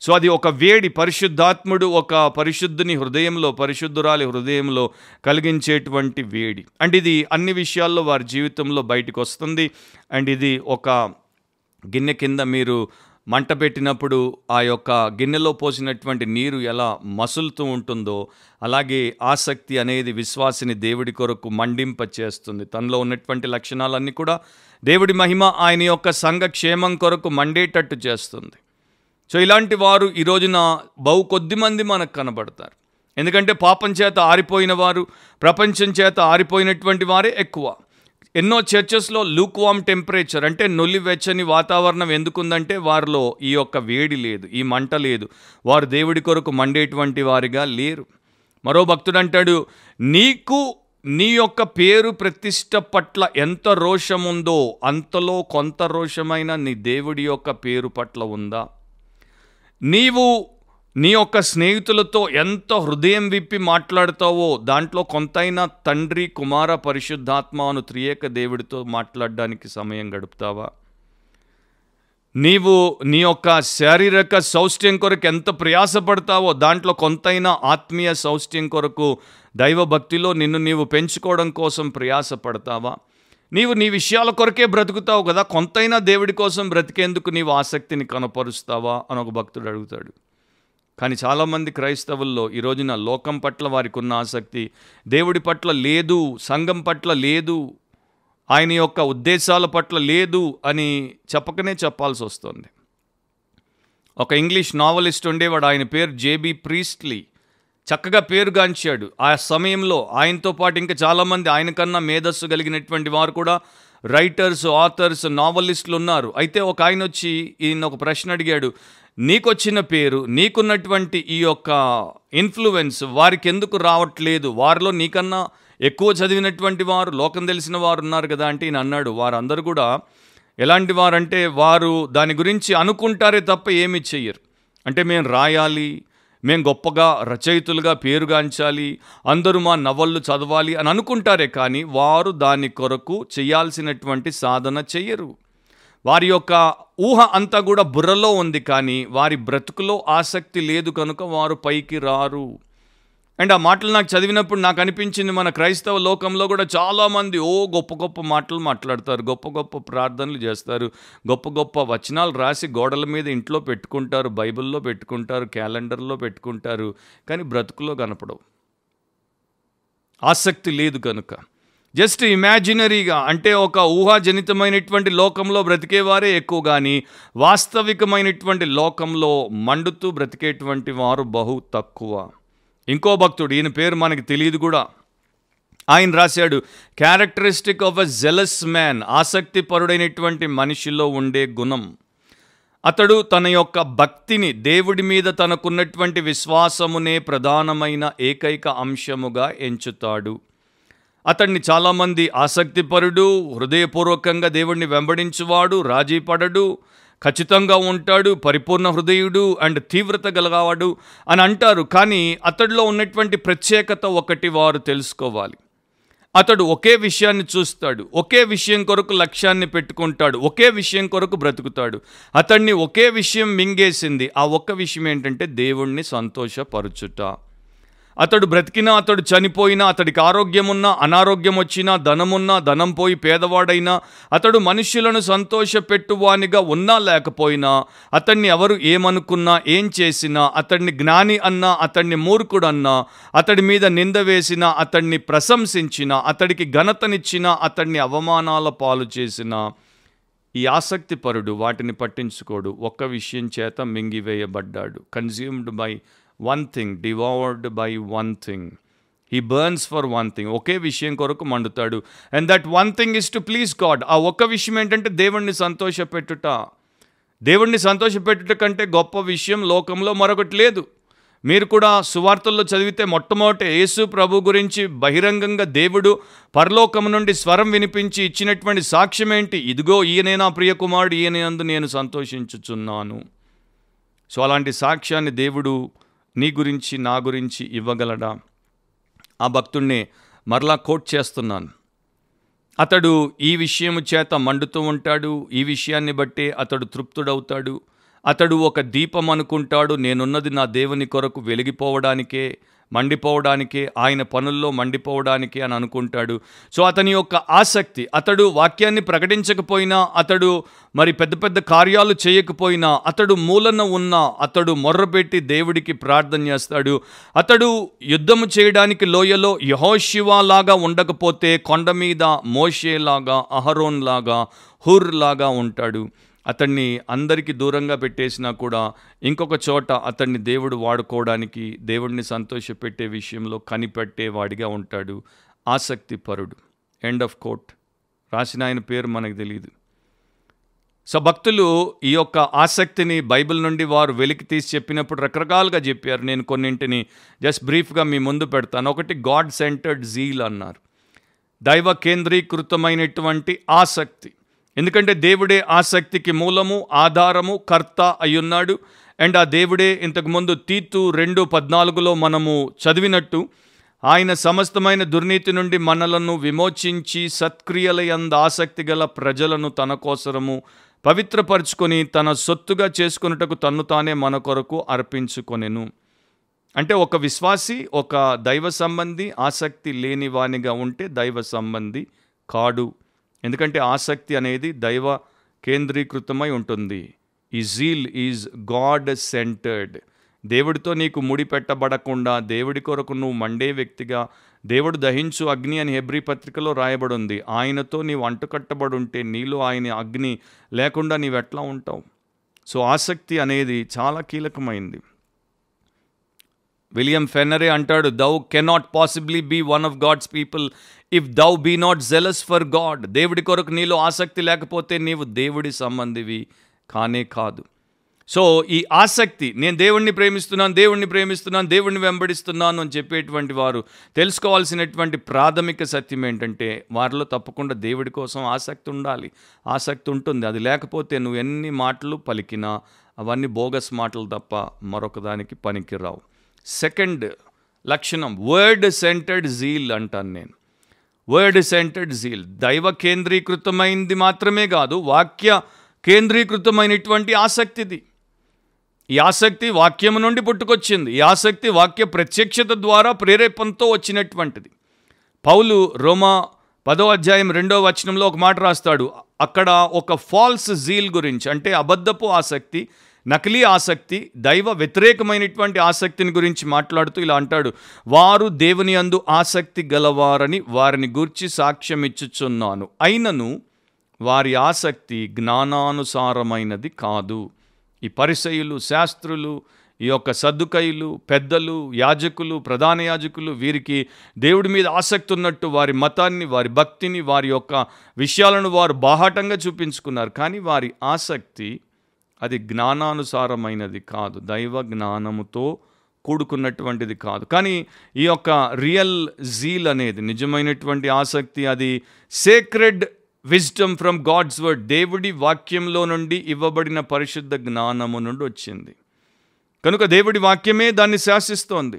సో అది ఒక వేడి, పరిశుద్ధాత్ముడు ఒక పరిశుద్ధుని హృదయంలో, పరిశుద్ధురాలి హృదయంలో కలిగించేటువంటి వేడి. అండ్ ఇది అన్ని విషయాల్లో వారి జీవితంలో బయటకు వస్తుంది. అండ్ ఇది ఒక గిన్నె కింద మీరు మంట పెట్టినప్పుడు ఆ యొక్క గిన్నెలో పోసినటువంటి నీరు ఎలా మసులుతూ ఉంటుందో, అలాగే ఆసక్తి అనేది విశ్వాసిని దేవుడి కొరకు మండింప చేస్తుంది. తనలో ఉన్నటువంటి లక్షణాలన్నీ కూడా దేవుడి మహిమ, ఆయన యొక్క సంఘ క్షేమం కొరకు మండేటట్టు చేస్తుంది. సో ఇలాంటి వారు ఈ రోజున బహు కొద్ది మంది మనకు కనబడతారు. ఎందుకంటే పాపం చేత ఆరిపోయిన వారు, ప్రపంచం చేత ఆరిపోయినటువంటి వారే ఎక్కువ. ఎన్నో చర్చెస్లో లూక్వామ్ టెంపరేచర్, అంటే నులివెచ్చని వాతావరణం ఎందుకుందంటే వారిలో ఈ యొక్క వేడి లేదు, ఈ మంట లేదు, వారు దేవుడి కొరకు మండేటువంటి వారిగా లేరు. మరో భక్తుడు అంటాడు, నీకు నీ యొక్క పేరు ప్రతిష్ట పట్ల ఎంత రోషం ఉందో అంతలో కొంత రోషమైన నీ దేవుడి యొక్క పేరు పట్ల ఉందా? నీవు నీ యొక్క స్నేహితులతో ఎంత హృదయం విప్పి మాట్లాడతావో దాంట్లో కొంతైనా తండ్రి, కుమార, పరిశుద్ధాత్మ అను త్రియేక దేవుడితో మాట్లాడడానికి సమయం గడుపుతావా? నీవు నీ యొక్క శారీరక సౌష్ఠ్యం కొరకు ఎంత ప్రయాసపడతావో దాంట్లో కొంతైనా ఆత్మీయ సౌష్ఠ్యం కొరకు దైవభక్తిలో నిన్ను నీవు పెంచుకోవడం కోసం ప్రయాసపడతావా? నీవు నీ విషయాల కొరకే బ్రతుకుతావు కదా, కొంతైనా దేవుడి కోసం బ్రతికేందుకు నీవు ఆసక్తిని కనపరుస్తావా అని ఒక భక్తుడు అడుగుతాడు. కానీ చాలామంది క్రైస్తవుల్లో ఈ రోజున లోకం పట్ల వారికి ఉన్న ఆసక్తి దేవుడి పట్ల లేదు, సంఘం పట్ల లేదు, ఆయన యొక్క ఉద్దేశాల పట్ల లేదు అని చెప్పకనే చెప్పాల్సి వస్తుంది. ఒక ఇంగ్లీష్ నావలిస్ట్ ఉండేవాడు, ఆయన పేరు జేబీ ప్రీస్ట్లీ. చక్కగా పేరుగాంచాడు. ఆ సమయంలో ఆయనతో పాటు ఇంకా చాలామంది ఆయన కన్నా మేధస్సు కలిగినటువంటి వారు కూడా రైటర్స్, ఆథర్స్, నావలిస్టులు ఉన్నారు. అయితే ఒక ఆయన వచ్చి ఈయన ఒక ప్రశ్న అడిగాడు, నీకొచ్చిన పేరు, నీకున్నటువంటి ఈ యొక్క ఇన్ఫ్లుయెన్స్ వారికి ఎందుకు రావట్లేదు? వారిలో నీకన్నా ఎక్కువ చదివినటువంటి వారు, లోకం తెలిసిన వారు ఉన్నారు కదా అంటే ఈయన అన్నాడు, వారందరూ కూడా ఎలాంటి వారంటే వారు దాని గురించి అనుకుంటారే తప్ప ఏమీ చెయ్యరు. అంటే మేము రాయాలి, మేము గొప్పగా రచయితులుగా పేరుగాంచాలి, అందరూ మా నవళ్ళు చదవాలి అని అనుకుంటారే కానీ వారు దాని కొరకు చేయాల్సినటువంటి సాధన చెయ్యరు. వారి యొక్క ఊహ అంతా కూడా బుర్రలో ఉంది కానీ వారి బ్రతుకులో ఆసక్తి లేదు కనుక వారు పైకి రారు. అండ్ ఆ మాటలు నాకు చదివినప్పుడు నాకు అనిపించింది, మన క్రైస్తవ లోకంలో కూడా చాలామంది గొప్ప గొప్ప మాటలు మాట్లాడతారు, గొప్ప గొప్ప ప్రార్థనలు చేస్తారు, గొప్ప గొప్ప వచనాలు రాసి గోడల మీద ఇంట్లో పెట్టుకుంటారు, బైబిల్లో పెట్టుకుంటారు, క్యాలెండర్లో పెట్టుకుంటారు, కానీ బ్రతుకులో కనపడవు. ఆసక్తి లేదు కనుక జస్ట్ ఇమాజినరీగా, అంటే ఒక ఊహాజనితమైనటువంటి లోకంలో బ్రతికేవారే ఎక్కువ కానీ వాస్తవికమైనటువంటి లోకంలో మండుతూ బ్రతికేటువంటి వారు బహు తక్కువ. ఇంకో భక్తుడు, ఈయన పేరు మనకి తెలియదు కూడా, ఆయన రాశాడు, characteristic of a jealous man, ఆసక్తిపరుడైనటువంటి మనిషిలో ఉండే గుణం. అతడు తన యొక్క భక్తిని, దేవుడి మీద తనకున్నటువంటి విశ్వాసమునే ప్రధానమైన ఏకైక అంశముగా ఎంచుతాడు. అతన్ని చాలామంది ఆసక్తిపరుడు, హృదయపూర్వకంగా దేవుడిని వెంబడించువాడు, రాజీ పడడు, ఖచ్చితంగా ఉంటాడు, పరిపూర్ణ హృదయుడు అండ్ తీవ్రత గలవాడు అని అంటారు. కానీ అతడిలో ఉన్నటువంటి ప్రత్యేకత ఒకటి వారు తెలుసుకోవాలి. అతడు ఒకే విషయాన్ని చూస్తాడు, ఒకే విషయం కొరకు లక్ష్యాన్ని పెట్టుకుంటాడు, ఒకే విషయం కొరకు బ్రతుకుతాడు. అతన్ని ఒకే విషయం మింగేసింది. ఆ ఒక్క విషయం ఏంటంటే దేవుణ్ణి సంతోషపరచుట. అతడు బ్రతికినా, అతడు చనిపోయినా, అతడికి ఆరోగ్యం ఉన్నా, అనారోగ్యం వచ్చినా, ధనమున్నా, ధనం పోయి పేదవాడైనా, అతడు మనుష్యులను సంతోషపెట్టువానిగా ఉన్నా లేకపోయినా, అతన్ని ఎవరు ఏమనుకున్నా, ఏం చేసినా, అతడిని జ్ఞాని అన్నా, అతడిని మూర్ఖుడన్నా, అతడి మీద నింద వేసినా, అతడిని ప్రశంసించినా, అతడికి ఘనతనిచ్చినా, అతడిని అవమానాల పాలు చేసినా, ఈ ఆసక్తిపరుడు వాటిని పట్టించుకోడు. ఒక్క విషయం చేత మింగివేయబడ్డాడు. Consumed by one thing, devoured by one thing. He burns for one thing, ఒకే విషయం కొరకు మండుతాడు. And that one thing is to please God. ఆ ఒక్క విషయం ఏంటంటే దేవుణ్ణి సంతోషపెట్టుట. దేవుణ్ణి సంతోషపెట్టుట కంటే గొప్ప విషయం లోకంలో మరొకటి లేదు. మీరు కూడా సువార్తల్లో చదివితే మొట్టమొదటి యేసు ప్రభు గురించి బహిరంగంగా దేవుడు పరలోకము నుండి స్వరం వినిపించి ఇచ్చినటువంటి సాక్ష్యం ఏంటి? ఇదిగో ఈయనే నా ప్రియ కుమారుడు, ఈయన యందు నేను సంతోషించుచున్నాను. సో అలాంటి సాక్ష్యాన్ని దేవుడు నీ గురించి నా గురించి ఇవ్వగలడా? ఆ భక్తుడిని మరలా కోట్ చేస్తున్నాను. అతడు ఈ విషయము చేత మండుతూ ఉంటాడు. ఈ విషయాన్ని బట్టే అతడు తృప్తుడవుతాడు. అతడు ఒక దీపం అనుకుంటాడు, నేనున్నది నా దేవుని కొరకు వెలిగిపోవడానికే, మండిపోవడానికే, ఆయన పనుల్లో మండిపోవడానికే అని అనుకుంటాడు. సో అతని యొక్క ఆసక్తి, అతడు వాక్యాన్ని ప్రకటించకపోయినా, అతడు మరి పెద్ద పెద్ద కార్యాలు చేయకపోయినా, అతడు మూలన ఉన్న అతడు మొర్రపెట్టి దేవుడికి ప్రార్థన చేస్తాడు. అతడు యుద్ధము చేయడానికి లోయలో యెహోషువ లాగా ఉండకపోతే కొండ మీద మోషేలాగా, అహరోన్ లాగా, హూర్ లాగా ఉంటాడు. అతన్ని అందరికీ దూరంగా పెట్టేసినా కూడా ఇంకొక చోట అతన్ని దేవుడు వాడుకోవడానికి, దేవుడిని సంతోషపెట్టే విషయంలో కనిపెట్టేవాడిగా ఉంటాడు. ఆసక్తిపరుడు. End of quote. రాసిన ఆయన పేరు మనకు తెలియదు. సో భక్తులు ఈ యొక్క ఆసక్తిని బైబిల్ నుండి వారు వెలికి తీసి చెప్పినప్పుడు రకరకాలుగా చెప్పారు. నేను కొన్నింటిని జస్ట్ బ్రీఫ్గా మీ ముందు పెడతాను. ఒకటి గాడ్ సెంటర్డ్ జీల్ అన్నారు. దైవ కేంద్రీకృతమైనటువంటి ఆసక్తి. ఎందుకంటే దేవుడే ఆసక్తికి మూలము, ఆధారము, కర్త అయ్యున్నాడు. అండ్ ఆ దేవుడే ఇంతకుముందు తీతు 2:14 మనము చదివినట్టు ఆయన సమస్తమైన దుర్నీతి నుండి మనలను విమోచించి సత్క్రియలయందు ఆసక్తి గల ప్రజలను తన కోసరము పవిత్రపరుచుకొని తన సొత్తుగా చేసుకొనుటకు తన్ను తానే మన కొరకు అర్పించుకొనెను. అంటే ఒక విశ్వాసి, ఒక దైవ సంబంధి ఆసక్తి లేని వానిగా ఉంటే దైవ సంబంధి కాడు. ఎందుకంటే ఆసక్తి అనేది దైవ కేంద్రీకృతమై ఉంటుంది. ఈ జీల్ ఈజ్ గాడ్ సెంటర్డ్. దేవుడితో నీకు ముడి పెట్టబడకుండా, దేవుడి కొరకు నువ్వు మండే వ్యక్తిగా, దేవుడు దహించు అగ్ని అని హెబ్రీ పత్రికలో రాయబడి ఉంది. ఆయనతో నీవు అంటుకట్టబడి ఉంటే నీలో ఆయన అగ్ని లేకుండా నీవెట్లా ఉంటావు? సో ఆసక్తి అనేది చాలా కీలకమైంది. విలియం ఫెన్నరే అంటాడు, thou cannot possibly be one of God's people if thou be not jealous for God. దేవుడి కొరకు నీలో ఆసక్తి లేకపోతే నీవు దేవుడి సంబంధివి కానే కాదు. సో ఈ ఆసక్తి, నేను దేవుణ్ణి ప్రేమిస్తున్నాను, దేవుణ్ణి ప్రేమిస్తున్నాను, దేవుణ్ణి వెంబడిస్తున్నాను అని చెప్పేటువంటి వారు తెలుసుకోవాల్సినటువంటి ప్రాథమిక సత్యం ఏంటంటే వారిలో తప్పకుండా దేవుడి కోసం ఆసక్తి ఉండాలి. ఆసక్తి ఉంటుంది. అది లేకపోతే నువ్వు ఎన్ని మాటలు పలికినా అవన్నీ బోగస్ మాటలు తప్ప మరొకదానికి పనికిరావు. సెకండ్ లక్షణం వర్డ్ సెంటర్డ్ జీల్ అంటాను నేను. వర్డ్ సెంటర్డ్ జీల్ దైవ కేంద్రీకృతమైంది మాత్రమే కాదు, వాక్య కేంద్రీకృతమైనటువంటి ఆసక్తిది. ఈ ఆసక్తి వాక్యము నుండి పుట్టుకొచ్చింది. ఈ ఆసక్తి వాక్య ప్రత్యక్షత ద్వారా ప్రేరేపణతో వచ్చినటువంటిది. పౌలు రోమా 10:2 ఒక మాట రాస్తాడు. అక్కడ ఒక ఫాల్స్ జీల్ గురించి, అంటే అబద్ధపు ఆసక్తి, నకిలీ ఆసక్తి, దైవ వ్యతిరేకమైనటువంటి ఆసక్తిని గురించి మాట్లాడుతూ ఇలా అంటాడు, వారు దేవుని యందు ఆసక్తి గలవారని వారిని గూర్చి సాక్ష్యం ఇచ్చుచున్నాను, అయినను వారి ఆసక్తి జ్ఞానానుసారమైనది కాదు. ఈ పరిసయ్యులు, శాస్త్రులు, ఈ యొక్క సద్దుకయ్యులు, పెద్దలు, యాజకులు, ప్రధాన యాజకులు, వీరికి దేవుడి మీద ఆసక్తి ఉన్నట్టు వారి మతాన్ని, వారి భక్తిని, వారి యొక్క విషయాలను వారు బాహాటంగా చూపించుకున్నారు. కానీ వారి ఆసక్తి అది జ్ఞానానుసారమైనది కాదు, దైవ జ్ఞానముతో కూడుకున్నటువంటిది కాదు. కానీ ఈ యొక్క రియల్ జీల్ అనేది, నిజమైనటువంటి ఆసక్తి, అది sacred wisdom from God's word, దేవుడి వాక్యంలో నుండి ఇవ్వబడిన పరిశుద్ధ జ్ఞానము నుండి వచ్చింది. కనుక దేవుడి వాక్యమే దాన్ని శాసిస్తోంది.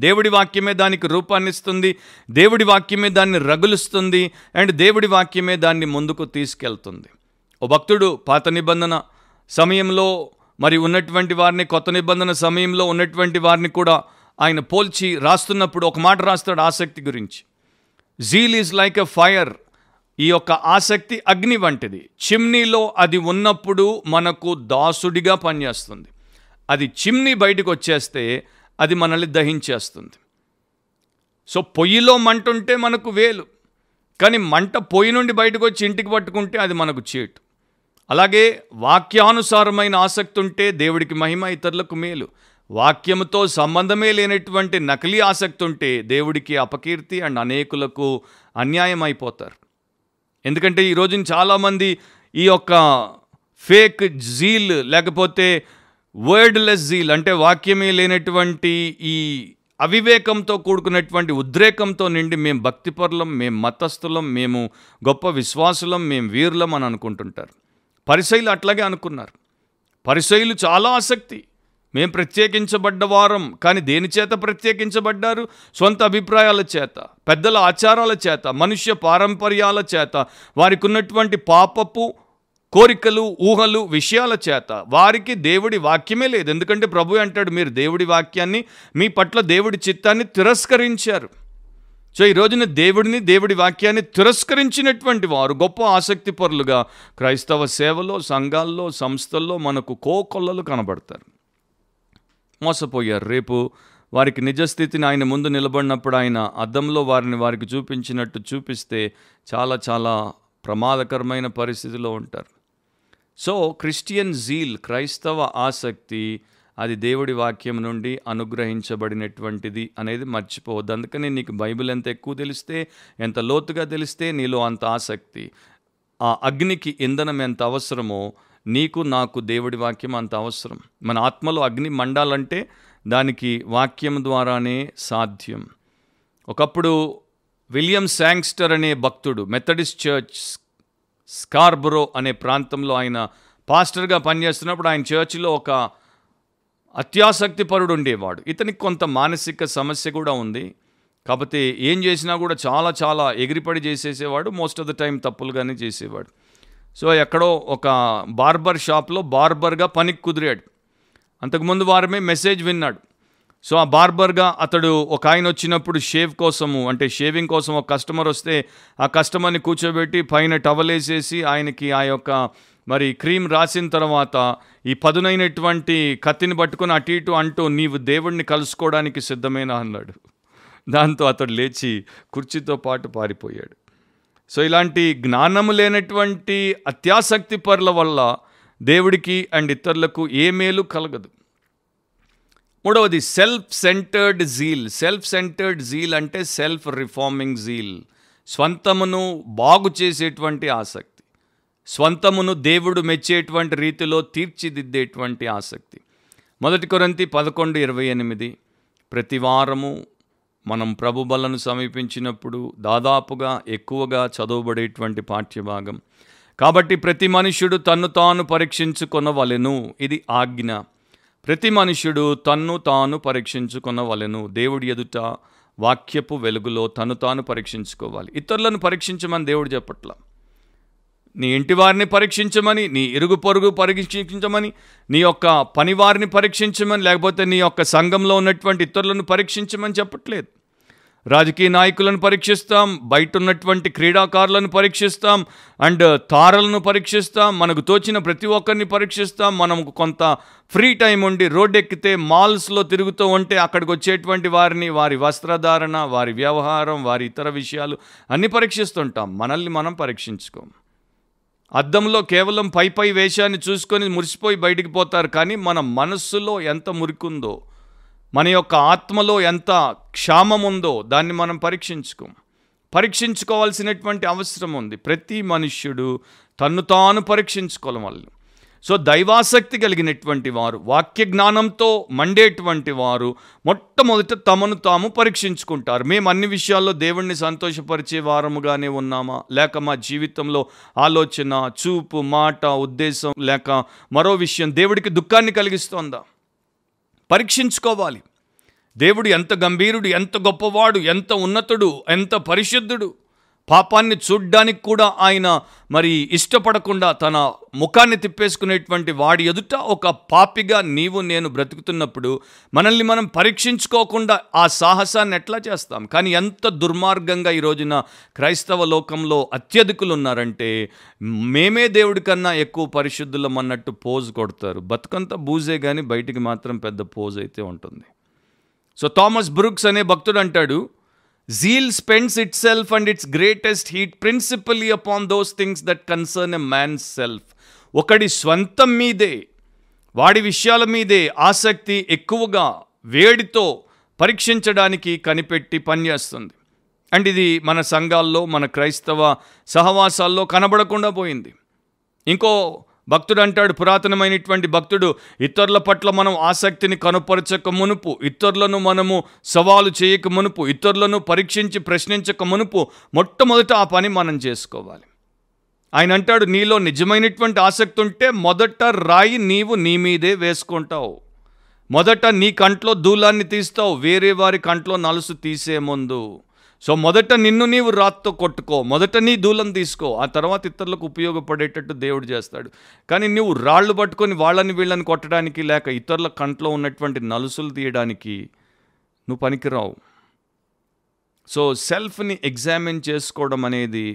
దేవుడి వాక్యమే దానికి రూపాన్ని ఇస్తుంది. దేవుడి వాక్యమే దాన్ని రగులుస్తుంది. అండ్ దేవుడి వాక్యమే దాన్ని ముందుకు తీసుకెళ్తుంది. ఓ భక్తుడు పాత నిబంధన సమయంలో మరి ఉన్నటువంటి వారిని, కొత్త నిబంధన సమయంలో ఉన్నటువంటి వారిని కూడా ఆయన పోల్చి రాస్తున్నప్పుడు ఒక మాట రాస్తాడు ఆసక్తి గురించి. Zeal is like a fire. ఈ యొక్క ఆసక్తి అగ్ని వంటిది. చిమ్నీలో అది ఉన్నప్పుడు మనకు దాసుడిగా పనిచేస్తుంది. అది చిమ్నీ బయటకు వచ్చేస్తే అది మనల్ని దహించేస్తుంది. సో పొయ్యిలో మంట ఉంటే మనకు వేలు, కానీ మంట పొయ్యి నుండి బయటకు వచ్చి ఇంటికి పట్టుకుంటే అది మనకు చీటు. అలాగే వాక్యానుసారమైన ఆసక్తి ఉంటే దేవుడికి మహిమ, ఇతరులకు మేలు. వాక్యముతో సంబంధమే లేనటువంటి నకిలీ ఆసక్తి ఉంటే దేవుడికి అపకీర్తి అండ్ అనేకులకు అన్యాయం అయిపోతారు. ఎందుకంటే ఈరోజు చాలామంది ఈ యొక్క ఫేక్ జీల్ లేకపోతే వర్డ్లెస్ జీల్ అంటే వాక్యమే లేనటువంటి ఈ అవివేకంతో కూడుకున్నటువంటి ఉద్రేకంతో నిండి మేము భక్తిపరులం, మేము మతస్థులం, మేము గొప్ప విశ్వాసులం, మేము వీరులం అని అనుకుంటుంటారు. పరిసయ్యులు అట్లాగే అనుకున్నారు. పరిసయ్యులు చాలా ఆసక్తి, మేము ప్రత్యేకించబడ్డవారం. కానీ దేని చేత ప్రత్యేకించబడ్డారు? సొంత అభిప్రాయాల చేత, పెద్దల ఆచారాల చేత, మనుష్య పారంపర్యాల చేత, వారికి ఉన్నటువంటి పాపపు కోరికలు, ఊహలు, విషయాల చేత. వారికి దేవుడి వాక్యమే లేదు. ఎందుకంటే ప్రభు అంటాడు, మీరు దేవుడి వాక్యాన్ని, మీ పట్ల దేవుడి చిత్తాన్ని తిరస్కరించారు. సో ఈ రోజున దేవుడిని, దేవుడి వాక్యాన్ని తిరస్కరించినటువంటి వారు గొప్ప ఆసక్తి పరులుగా క్రైస్తవ సేవలో, సంఘాల్లో, సంస్థల్లో మనకు కోకొల్లలు కనబడతారు. మోసపోయారు. రేపు వారికి నిజస్థితిని ఆయన ముందు నిలబడినప్పుడు ఆయన అద్దంలో వారికి చూపించినట్టు చూపిస్తే చాలా చాలా ప్రమాదకరమైన పరిస్థితిలో ఉంటారు. సో క్రిస్టియన్ జీల్, క్రైస్తవ ఆసక్తి, అది దేవుడి వాక్యం నుండి అనుగ్రహించబడినటువంటిది అనేది మర్చిపోవద్దు. అందుకని నీకు బైబిల్ ఎంత ఎక్కువ తెలిస్తే, ఎంత లోతుగా తెలిస్తే నీలో అంత ఆసక్తి. ఆ అగ్నికి ఇంధనం ఎంత అవసరమో నీకు నాకు దేవుడి వాక్యం అంత అవసరం. మన ఆత్మలో అగ్ని మండాలంటే దానికి వాక్యం ద్వారానే సాధ్యం. ఒకప్పుడు విలియం శాంగ్స్టర్ అనే భక్తుడు మెథడిస్ట్ చర్చ్ స్కార్బరో అనే ప్రాంతంలో ఆయన పాస్టర్గా పనిచేస్తున్నప్పుడు ఆయన చర్చిలో ఒక అత్యాసక్తి పరుడు ఉండేవాడు. ఇతనికి కొంత మానసిక సమస్య కూడా ఉంది. కాకపోతే ఏం చేసినా కూడా చాలా చాలా ఎగిరిపడి చేసేసేవాడు. మోస్ట్ ఆఫ్ ద టైం తప్పులుగానే చేసేవాడు. సో ఎక్కడో ఒక బార్బర్ షాప్లో బార్బర్గా పనికి కుదిరాడు. అంతకుముందు వారమే మెసేజ్ విన్నాడు. సో ఆ బార్బర్గా అతడు ఒక ఆయన వచ్చినప్పుడు షేవింగ్ కోసం ఒక కస్టమర్ వస్తే ఆ కస్టమర్ని కూర్చోబెట్టి పైన టవల్ వేసేసి ఆయనకి ఆ యొక్క క్రీమ్ రాసిన తర్వాత ఈ పదునైనటువంటి కత్తిని పట్టుకొని అటు ఇటు అంటూ, నీవు దేవుడిని కలుసుకోవడానికి సిద్ధమేనా అన్నాడు. దాంతో అతడు లేచి కుర్చీతో పాటు పారిపోయాడు. సో ఇలాంటి జ్ఞానము లేనటువంటి అత్యాసక్తి పరుల వల్ల దేవుడికి అండ్ ఇతరులకు ఏ మేలు కలగదు. మూడవది self centred zeal. Self centred zeal అంటే సెల్ఫ్ రిఫార్మింగ్ జీల్, స్వంతమును బాగు చేసేటువంటి ఆసక్తి, స్వంతమును దేవుడు మెచ్చేటువంటి రీతిలో తీర్చిదిద్దేటువంటి ఆసక్తి. 1 కొరింథీ 11:28 ప్రతి వారము మనం ప్రభు బలను సమీపించినప్పుడు దాదాపుగా ఎక్కువగా చదవబడేటువంటి పాఠ్యభాగం. కాబట్టి ప్రతి మనుష్యుడు తన్ను తాను పరీక్షించుకొనవలెను. ఇది ఆజ్ఞ. ప్రతి మనుష్యుడు తన్ను తాను పరీక్షించుకొనవలెను. దేవుడి ఎదుట వాక్యపు వెలుగులో తను తాను పరీక్షించుకోవాలి. ఇతరులను పరీక్షించమని దేవుడు చెప్పట్ల. నీ ఇంటి వారిని పరీక్షించమని, నీ ఇరుగు పొరుగు పరీక్షించమని, నీ యొక్క పనివారిని పరీక్షించమని, లేకపోతే నీ యొక్క సంఘంలో ఉన్నటువంటి ఇతరులను పరీక్షించమని చెప్పట్లేదు. రాజకీయ నాయకులను పరీక్షిస్తాం, బయట ఉన్నటువంటి క్రీడాకారులను పరీక్షిస్తాం, అండ్ తారలను పరీక్షిస్తాం, మనకు తోచిన ప్రతి ఒక్కరిని పరీక్షిస్తాం. మనకు కొంత ఫ్రీ టైం ఉండి రోడ్డు ఎక్కితే మాల్స్లో తిరుగుతూ ఉంటే అక్కడికి వచ్చేటువంటి వారిని, వారి వస్త్రధారణ, వారి వ్యవహారం, వారి ఇతర విషయాలు అన్నీ పరీక్షిస్తుంటాం. మనల్ని మనం పరీక్షించుకోం. అద్దంలో కేవలం పై వేషాన్ని చూసుకొని మురిసిపోయి బయటికి పోతారు. కానీ మన మనస్సులో ఎంత మురికుందో, మన యొక్క ఆత్మలో ఎంత క్షామం ఉందో దాన్ని మనం పరీక్షించుకోవాల్సినటువంటి అవసరం ఉంది. ప్రతి మనుష్యుడు తన్ను తాను పరీక్షించుకోవాలి. సో దైవాసక్తి కలిగినటువంటి వారు, వాక్య జ్ఞానంతో మండేటువంటి వారు మొట్టమొదట తమను తాము పరీక్షించుకుంటారు. మేము అన్ని విషయాల్లో దేవుణ్ణి సంతోషపరిచే వారముగానే ఉన్నామా, లేక మా జీవితంలో ఆలోచన, చూపు, మాట, ఉద్దేశం లేక మరో విషయం దేవుడికి దుఃఖాన్ని కలిగిస్తోందా? పరీక్షించుకోవాలి. దేవుడు ఎంత గంభీరుడు, ఎంత గొప్పవాడు, ఎంత ఉన్నతుడు, ఎంత పరిశుద్ధుడు. పాపాన్ని చూడ్డానికి కూడా ఆయన ఇష్టపడకుండా తన ముఖాన్ని తిప్పేసుకునేటువంటి వాడి ఎదుట ఒక పాపిగా నీవు నేను బ్రతుకుతున్నప్పుడు మనల్ని మనం పరీక్షించుకోకుండా ఆ సాహసాన్ని ఎట్లా చేస్తాం? కానీ ఎంత దుర్మార్గంగా ఈ రోజున క్రైస్తవ లోకంలో అత్యధికులు ఉన్నారంటే, మేమే దేవుడి కన్నా ఎక్కువ పరిశుద్ధులం అన్నట్టు పోజ్ కొడతారు. బతుకంతా బూజే కానీ బయటికి మాత్రం పెద్ద పోజ్ అయితే ఉంటుంది. సో థామస్ బ్రూక్స్ అనే భక్తుడు అంటాడు, Zeal spends itself and its greatest heat principally upon those things that concern a man's self. ఒకడి స్వంతం మీదే, వాడి విషయాల మీదే ఆసక్తి ఎక్కువగా వేడితో పరీక్షించడానికి కనిపెట్టి పనిచేస్తుంది. అండ్ ఇది మన సంఘాల్లో, మన క్రైస్తవ సహవాసాల్లో కనబడకుండా పోయింది. ఇంకో భక్తుడు అంటాడు, పురాతనమైనటువంటి భక్తుడు, ఇతరుల పట్ల మనం ఆసక్తిని కనుపరచక మునుపు, ఇతరులను మనము సవాలు చేయక మునుపు, ఇతరులను పరీక్షించి ప్రశ్నించక మునుపు మొట్టమొదట ఆ పని మనం చేసుకోవాలి. ఆయన అంటాడు, నీలో నిజమైనటువంటి ఆసక్తి ఉంటే మొదట రాయి నీవు నీ మీదే వేసుకుంటావు. మొదట నీ కంట్లో దూలాన్ని తీస్తావు, వేరే వారి కంట్లో నలుసు తీసే ముందు. సో మొదట నిన్ను నీవు రాత్తో కొట్టుకో, మొదట నీ దూలం తీసుకో, ఆ తర్వాత ఇతరులకు ఉపయోగపడేటట్టు దేవుడు చేస్తాడు. కానీ నువ్వు రాళ్ళు పట్టుకొని వాళ్ళని వీళ్ళని కొట్టడానికి, లేక ఇతరుల కంట్లో ఉన్నటువంటి నలుసులు తీయడానికి నువ్వు పనికిరావు. సో సెల్ఫ్ని ఎగ్జామిన్ చేసుకోవడం అనేది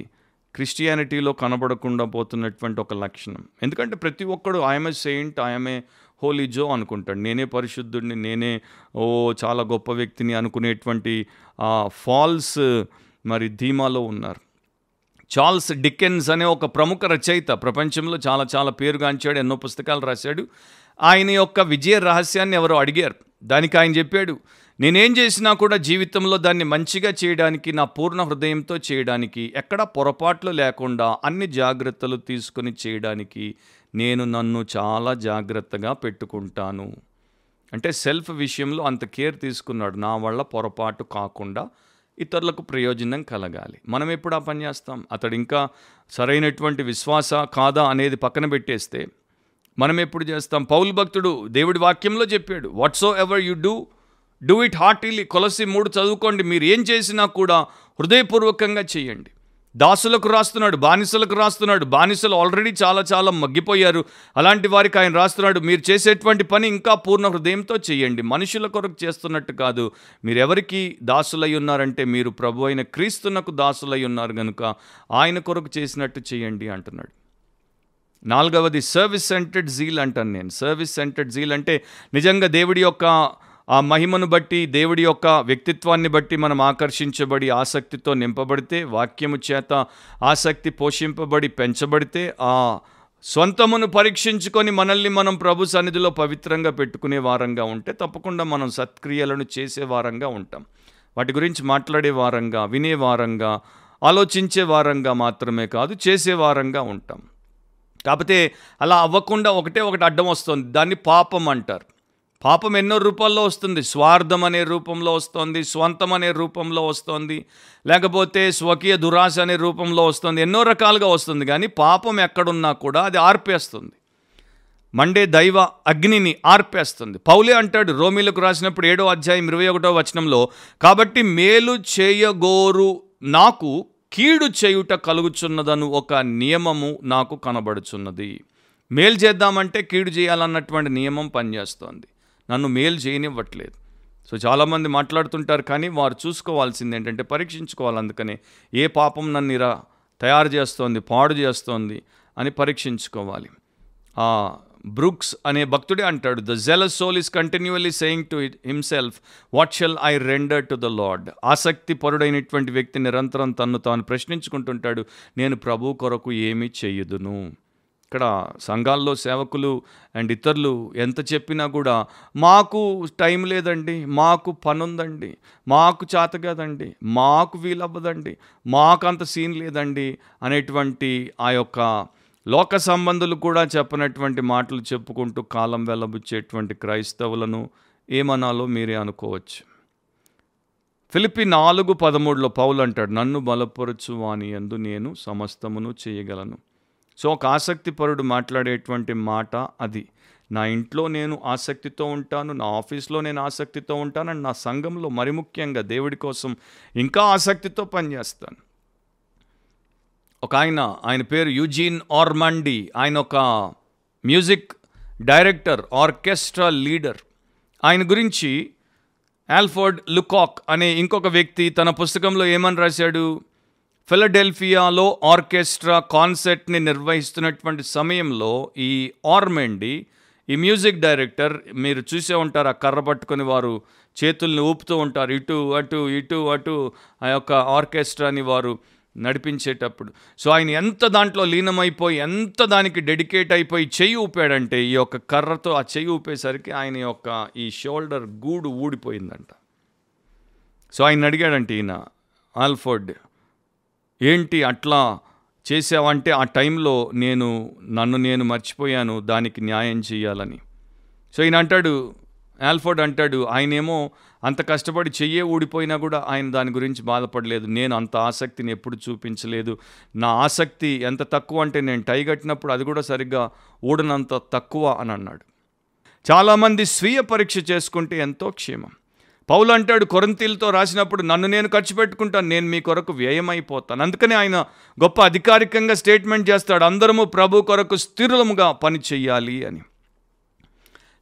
క్రిస్టియానిటీలో కనబడకుండా పోతున్నటువంటి ఒక లక్షణం. ఎందుకంటే ప్రతి ఒక్కడు I'm a saint, I'm a holy Joe అనుకుంటాడు. నేనే పరిశుద్ధుడిని, నేనే చాలా గొప్ప వ్యక్తిని అనుకునేటువంటి ఫాల్స్ ధీమాలో ఉన్నారు. చార్ల్స్ డికెన్స్ అనే ఒక ప్రముఖ రచయిత, ప్రపంచంలో చాలా చాలా పేరుగాంచాడు, ఎన్నో పుస్తకాలు రాశాడు. ఆయన యొక్క విజయ రహస్యాన్ని ఎవరో అడిగారు. దానికి ఆయన చెప్పాడు, నేనేం చేసినా కూడా జీవితంలో దాన్ని మంచిగా చేయడానికి, నా పూర్ణ హృదయంతో చేయడానికి, ఎక్కడా పొరపాట్లు లేకుండా అన్ని జాగ్రత్తలు తీసుకొని చేయడానికి నేను నన్ను చాలా జాగ్రత్తగా పెట్టుకుంటాను. అంటే సెల్ఫ్ విషయంలో అంత కేర్ తీసుకున్నాడు, నా వల్ల పొరపాటు కాకుండా ఇతరులకు ప్రయోజనం కలగాలి. మనం ఎప్పుడు ఆ పని చేస్తాం? అతడు ఇంకా సరైనటువంటి విశ్వాస కాదా అనేది పక్కన పెట్టేస్తే మనం ఎప్పుడు చేస్తాం? పౌలు భక్తుడు దేవుడి వాక్యంలో చెప్పాడు, whatsoever you do it heartily. కొలసి 3 చదువుకోండి. మీరు ఏం చేసినా కూడా హృదయపూర్వకంగా చేయండి. దాసులకు రాస్తున్నాడు, బానిసలకు రాస్తున్నాడు. బానిసలు ఆల్రెడీ చాలా చాలా మగ్గిపోయారు. అలాంటి వారికి ఆయన రాస్తున్నాడు, మీరు చేసేటువంటి పని ఇంకా పూర్ణ హృదయంతో చేయండి, మనుషుల కొరకు చేస్తున్నట్టు కాదు. మీరు ఎవరికి దాసులై ఉన్నారంటే మీరు ప్రభు అయిన క్రీస్తునకు దాసులై ఉన్నారు కనుక ఆయన కొరకు చేసినట్టు చేయండి అంటున్నాడు. 4వది సర్వీస్ సెంటర్డ్ జీల్ అంటాను నేను. సర్వీస్ సెంటర్డ్ జీల్ అంటే నిజంగా దేవుడి యొక్క ఆ మహిమను బట్టి, దేవుడి యొక్క వ్యక్తిత్వాన్ని బట్టి మనం ఆకర్షించబడి ఆసక్తితో నింపబడితే, వాక్యము చేత ఆసక్తి పోషింపబడి పెంచబడితే, ఆ స్వంతమును పరీక్షించుకొని మనల్ని మనం ప్రభు సన్నిధిలో పవిత్రంగా పెట్టుకునే వారంగా ఉంటే తప్పకుండా మనం సత్క్రియలను చేసే వారంగా ఉంటాం. వాటి గురించి మాట్లాడే వారంగా, వినే వారంగా, ఆలోచించే వారంగా మాత్రమే కాదు, చేసే వారంగా ఉంటాం. కాకపోతే అలా అవ్వకుండా ఒకటి అడ్డం వస్తుంది, దాన్ని పాపం అంటారు. పాపం ఎన్నో రూపాల్లో వస్తుంది. స్వార్థం అనే రూపంలో వస్తుంది, స్వంతం అనే రూపంలో వస్తుంది, లేకపోతే స్వకీయ దురాశ అనే రూపంలో వస్తుంది, ఎన్నో రకాలుగా వస్తుంది. కానీ పాపం ఎక్కడున్నా కూడా అది ఆర్పేస్తుంది, మండే దైవ అగ్నిని ఆర్పేస్తుంది. పౌలే అంటాడు రోమీలకు రాసినప్పుడు 7వ అధ్యాయం 21వ వచనంలో, కాబట్టి మేలు చేయగోరు నాకు కీడు చేయుట కలుగుచున్నదను ఒక నియమము నాకు కనబడుచున్నది. మేలు చేద్దామంటే కీడు చేయాలన్నటువంటి నియమం పనిచేస్తోంది, నన్ను మేలు చేయనివ్వట్లేదు. సో చాలామంది మాట్లాడుతుంటారు, కానీ వారు చూసుకోవాల్సింది ఏంటంటే పరీక్షించుకోవాలి. అందుకనే ఏ పాపం నన్ను ఇలా తయారు చేస్తోంది, పాడు చేస్తోంది అని పరీక్షించుకోవాలి. బ్రూక్స్ అనే భక్తుడే అంటాడు, the jealous soul is continually saying to himself, what shall I render to the Lord. ఆసక్తి పరుడైనటువంటి వ్యక్తి నిరంతరం తన్ను తాను ప్రశ్నించుకుంటుంటాడు, నేను ప్రభు కొరకు ఏమి చెయ్యుదును. ఇక్కడ సంఘాల్లో సేవకులు అండ్ ఇతరులు ఎంత చెప్పినా కూడా మాకు టైం లేదండి, మాకు పని ఉందండి, మాకు చేత కాదండి, మాకు వీలవ్వదండి, మాకు అంత సీన్ లేదండి అనేటువంటి ఆ యొక్క లోక సంబంధులు కూడా చెప్పనటువంటి మాటలు చెప్పుకుంటూ కాలం వెల్లబుచ్చేటువంటి క్రైస్తవులను ఏమనాలో మీరే అనుకోవచ్చు. ఫిలిప్పీ 4:13 పౌలు అంటాడు, నన్ను బలపరచు వాని యందు నేను సమస్తమును చేయగలను. సో ఒక ఆసక్తిపరుడు మాట్లాడేటువంటి మాట అది. నా ఇంట్లో నేను ఆసక్తితో ఉంటాను, నా ఆఫీస్లో నేను ఆసక్తితో ఉంటాను, అండ్ నా సంఘంలో మరి ముఖ్యంగా దేవుడి కోసం ఇంకా ఆసక్తితో పనిచేస్తాను. ఒక ఆయన పేరు యూజీన్ ఆర్మాండీ. ఆయన ఒక మ్యూజిక్ డైరెక్టర్, ఆర్కెస్ట్రా లీడర్. ఆయన గురించి ఆల్ఫర్డ్ లుకాక్ అనే ఇంకొక వ్యక్తి తన పుస్తకంలో ఏమని రాశాడు, ఫిలడెల్ఫియాలో ఆర్కెస్ట్రా కాన్సర్ట్ని నిర్వహిస్తున్నటువంటి సమయంలో ఈ ఆర్మాండీ, ఈ మ్యూజిక్ డైరెక్టర్, మీరు చూసే ఉంటారు, ఆ కర్ర పట్టుకొని వారు చేతుల్ని ఊపుతూ ఉంటారు, ఇటు అటు ఇటు అటు ఆ యొక్క ఆర్కెస్ట్రాని వారు నడిపించేటప్పుడు. సో ఆయన ఎంత దాంట్లో లీనమైపోయి, ఎంత దానికి డెడికేట్ అయిపోయి చెయ్యి ఊపాడంటే, ఈ యొక్క కర్రతో ఆ చెయ్యి ఊపేసరికి ఆయన యొక్క ఈ షోల్డర్ గూడు ఊడిపోయిందంట. సో ఆయన అడిగాడంటే ఈయన ఆల్ఫర్డ్, ఏంటి అట్లా చేసావంటే, ఆ టైంలో నన్ను నేను మర్చిపోయాను దానికి న్యాయం చేయాలని. సో ఈయన అంటాడు, ఆల్ఫర్డ్ అంటాడు, ఆయనేమో అంత కష్టపడి చెయ్యే ఊడిపోయినా కూడా ఆయన దాని గురించి బాధపడలేదు. నేను అంత ఆసక్తిని ఎప్పుడు చూపించలేదు. నా ఆసక్తి ఎంత తక్కువ అంటే, నేను టై కట్టినప్పుడు అది కూడా సరిగ్గా ఊడనంత తక్కువ అని అన్నాడు. చాలామంది స్వీయ పరీక్ష చేసుకుంటే ఎంతో క్షేమం. పౌలు అంటాడు కొరింథీయులతో రాసినప్పుడు, నన్ను నేను ఖర్చు పెట్టుకుంటాను, నేను మీ కొరకు వ్యయమైపోతాను. అందుకని ఆయన గొప్ప అధికారికంగా స్టేట్మెంట్ చేస్తాడు, అందరము ప్రభు కొరకు స్థిరులముగా పని చెయ్యాలి అని.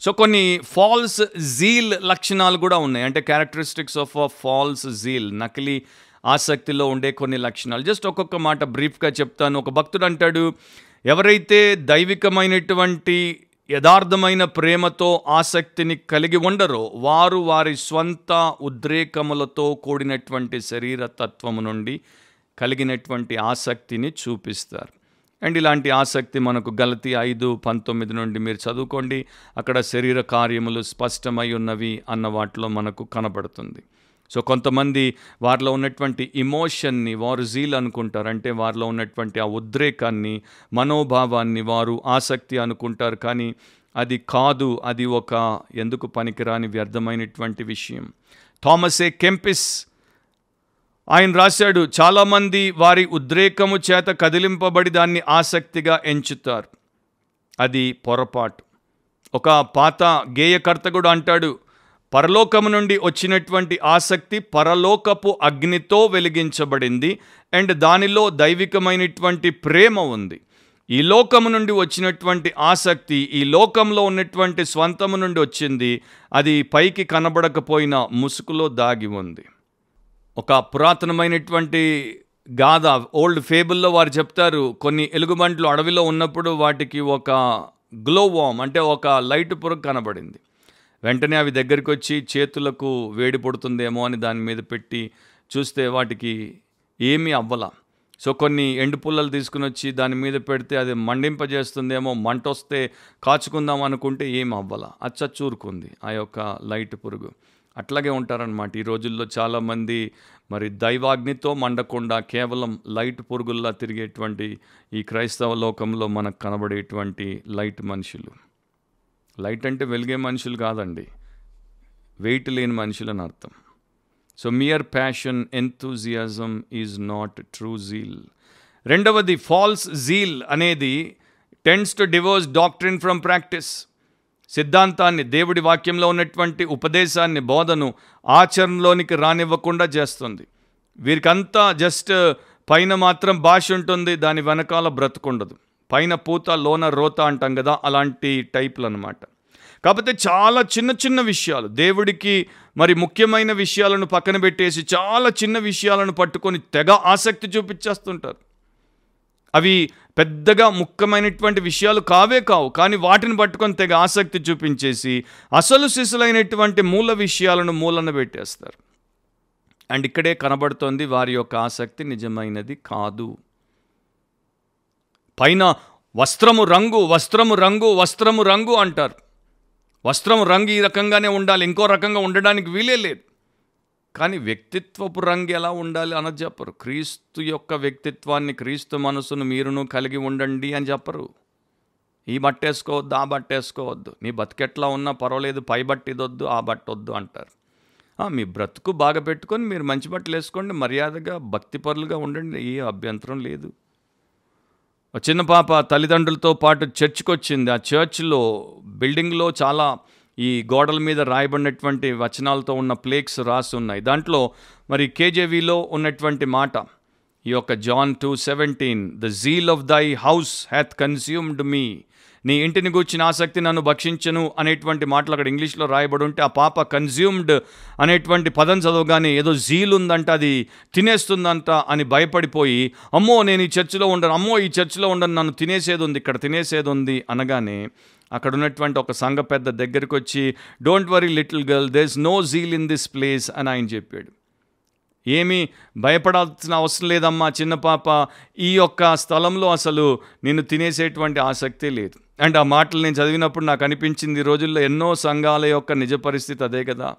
సో కొన్ని ఫాల్స్ జీల్ లక్షణాలు కూడా ఉన్నాయి. అంటే characteristics of a false zeal, నకిలీ ఆసక్తిలో ఉండే కొన్ని లక్షణాలు. జస్ట్ ఒక్కొక్క మాట బ్రీఫ్గా చెప్తాను. ఒక భక్తుడు అంటాడు, ఎవరైతే దైవికమైనటువంటి యథార్థమైన ప్రేమతో ఆసక్తిని కలిగి ఉండరో వారు వారి స్వంత ఉద్రేకములతో కూడినటువంటి శరీర తత్వము నుండి కలిగినటువంటి ఆసక్తిని చూపిస్తారు. అండ్ ఇలాంటి ఆసక్తి మనకు గలతీ 5:19 నుండి మీరు చదువుకోండి. అక్కడ శరీర కార్యములు స్పష్టమై ఉన్నవి అన్న వాటిలో మనకు కనబడుతుంది. సో కొంతమంది వారిలో ఉన్నటువంటి ఇమోషన్ని వారు జీల్ అనుకుంటారు. అంటే వారిలో ఉన్నటువంటి ఆ ఉద్రేకాన్ని, మనోభావాన్ని వారు ఆసక్తి అనుకుంటారు. కానీ అది కాదు, అది ఒక ఎందుకు పనికిరాని వ్యర్థమైనటువంటి విషయం. థామస్ ఏ కెంపిస్ ఆయన రాశాడు, చాలామంది వారి ఉద్రేకము చేత కదిలింపబడి దాన్ని ఆసక్తిగా ఎంచుతారు. అది పొరపాటు. ఒక పాత గేయకర్త కూడా అంటాడు, పరలోకము నుండి వచ్చినటువంటి ఆసక్తి పరలోకపు అగ్నితో వెలిగించబడింది అండ్ దానిలో దైవికమైనటువంటి ప్రేమ ఉంది. ఈ లోకము నుండి వచ్చినటువంటి ఆసక్తి ఈ లోకంలో ఉన్నటువంటి స్వంతము నుండి వచ్చింది. అది పైకి కనబడకపోయినా ముసుగులో దాగి ఉంది. ఒక పురాతనమైనటువంటి గాథ, ఓల్డ్ ఫేబుల్లో వారు చెప్తారు, కొన్ని ఎలుగుబంట్లు అడవిలో ఉన్నప్పుడు వాటికి ఒక గ్లో వామ్ అంటే ఒక లైట్ పురుగు కనబడింది. వెంటనే అవి దగ్గరికి వచ్చి చేతులకు వేడి పుడుతుందేమో అని దాని మీద పెట్టి చూస్తే వాటికి ఏమీ అవ్వల. సో కొన్ని ఎండు పుల్లలు తీసుకుని వచ్చి దాని మీద పెడితే అది మండింపజేస్తుందేమో, మంట వస్తే కాచుకుందాం అనుకుంటే ఏమి అవ్వల, అచ్చూరుకుంది ఆ యొక్క లైట్ పురుగు. అట్లాగే ఉంటారనమాట ఈ రోజుల్లో చాలామంది. మరి దైవాగ్నితో మండకుండా కేవలం లైట్ పురుగుల్లా తిరిగేటువంటి ఈ క్రైస్తవ లోకంలో మనకు కనబడేటువంటి లైట్ మనుషులు. లైట్ అంటే వెలిగే మనుషులు కాదండి, వెయిట్ లేని మనుషులు అని అర్థం. So mere passion, enthusiasm is not true zeal. రెండవది, ఫాల్స్ జీల్ అనేది tends to divorce doctrine from practice. సిద్ధాంతాన్ని, దేవుడి వాక్యంలో ఉన్నటువంటి ఉపదేశాన్ని, బోధను ఆచరణలోనికి రానివ్వకుండా చేస్తుంది. వీరికంతా జస్ట్ పైన మాత్రం భాష ఉంటుంది, దాని వెనకాల బ్రతుకుండదు. పైన పూత లోన రోత అంటాం కదా, అలాంటి టైపులు అనమాట. కాకపోతే చాలా చిన్న చిన్న విషయాలు, దేవుడికి మరి ముఖ్యమైన విషయాలను పక్కన పెట్టేసి చాలా చిన్న విషయాలను పట్టుకొని తెగ ఆసక్తి చూపించేస్తుంటారు. అవి పెద్దగా ముఖ్యమైనటువంటి విషయాలు కావు, కానీ వాటిని పట్టుకొని తెగ ఆసక్తి చూపించేసి అసలు సిసలైనటువంటి మూల విషయాలను మూలన పెట్టేస్తారు. అండ్ ఇక్కడే కనబడుతోంది వారి యొక్క ఆసక్తి నిజమైనది కాదు. పైన వస్త్రము రంగు వస్త్రము రంగు వస్త్రము రంగు అంటారు. వస్త్రము రంగు ఈ రకంగానే ఉండాలి, ఇంకో రకంగా ఉండడానికి వీలే లేదు. కానీ వ్యక్తిత్వపు రంగు ఎలా ఉండాలి అన్నది చెప్పరు. క్రీస్తు యొక్క వ్యక్తిత్వాన్ని, క్రీస్తు మనసును మీరును కలిగి ఉండండి అని చెప్పరు. ఈ బట్ట వేసుకోవద్దు, ఆ బట్ట వేసుకోవద్దు, నీ బతికెట్లా ఉన్నా పర్వాలేదు, పై బట్ట ఇదొద్దు, ఆ బట్ట వద్దు అంటారు. మీ బ్రతుకు బాగా పెట్టుకొని మీరు మంచి బట్టలు వేసుకోండి, మర్యాదగా భక్తిపరులుగా ఉండండి, ఏ అభ్యంతరం లేదు. చిన్న పాప తల్లిదండ్రులతో పాటు చర్చ్కి వచ్చింది. ఆ చర్చ్లో బిల్డింగ్లో చాలా ఈ గోడల మీద రాయబడినటువంటి వచనాలతో ఉన్న ప్లేక్స్ రాసి ఉన్నాయి. దాంట్లో మరి కేజేవీలో ఉన్నటువంటి మాట, ఈ యొక్క John 2:17, the zeal of thy house hath consumed me, నీ ఇంటిని గూర్చిన ఆసక్తి నన్ను భక్షించను అనేటువంటి మాటలు అక్కడ ఇంగ్లీష్లో రాయబడి ఉంటే, ఆ పాప కన్స్యూమ్డ్ అనేటువంటి పదం చదవగానే ఏదో జీల్ ఉందంట, అది తినేస్తుందంట అని భయపడిపోయి, అమ్మో నేను ఈ చర్చిలో ఉండను, అమ్మో ఈ చర్చిలో ఉండను, నన్ను తినేసేది ఉంది, ఇక్కడ తినేసేది ఉంది అనగానే అక్కడ ఉన్నటువంటి ఒక సంఘ పెద్ద దగ్గరికి వచ్చి, don't worry little girl, there is no zeal in this place అని ఆయన చెప్పాడు. ఏమీ భయపడాల్సిన అవసరం లేదమ్మా చిన్న పాప, ఈ యొక్క స్థలంలో అసలు నిన్ను తినేసేటువంటి ఆసక్తే లేదు. అండ్ ఆ మాటలు నేను చదివినప్పుడు నాకు అనిపించింది, ఈ రోజుల్లో ఎన్నో సంఘాల యొక్క నిజ పరిస్థితి అదే కదా.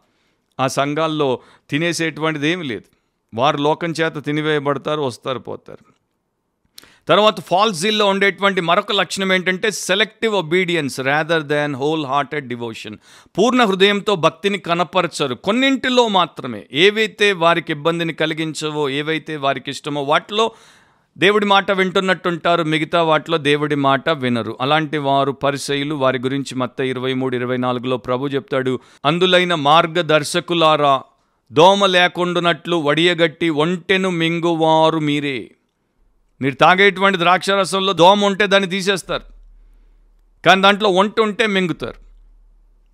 ఆ సంఘాల్లో తినేసేటువంటిది ఏమీ లేదు. వారు లోకం చేత తినివేయబడతారు, వస్తారు, పోతారు. తర్వాత ఫాల్జీల్లో ఉండేటువంటి మరొక లక్షణం ఏంటంటే selective obedience rather than wholehearted devotion. పూర్ణ హృదయంతో భక్తిని కనపరచరు. కొన్నింటిలో మాత్రమే, ఏవైతే వారికి ఇబ్బందిని కలిగించవో, ఏవైతే వారికి ఇష్టమో వాటిలో దేవుడి మాట వింటున్నట్టుంటారు, మిగతా వాటిలో దేవుడి మాట వినరు. అలాంటి వారు పరిసయ్యులు. వారి గురించి మత్తయి 23:24 ప్రభు చెప్తాడు, అందులైన మార్గదర్శకులారా, దోమ లేకుండానట్లు వడియగట్టి ఒంటెను మింగువారు మీరే. మీరు తాగేటువంటి ద్రాక్షరసంలో దోమ ఉంటే దాన్ని తీసేస్తారు, కానీ దాంట్లో ఒంటె ఉంటే మింగుతారు.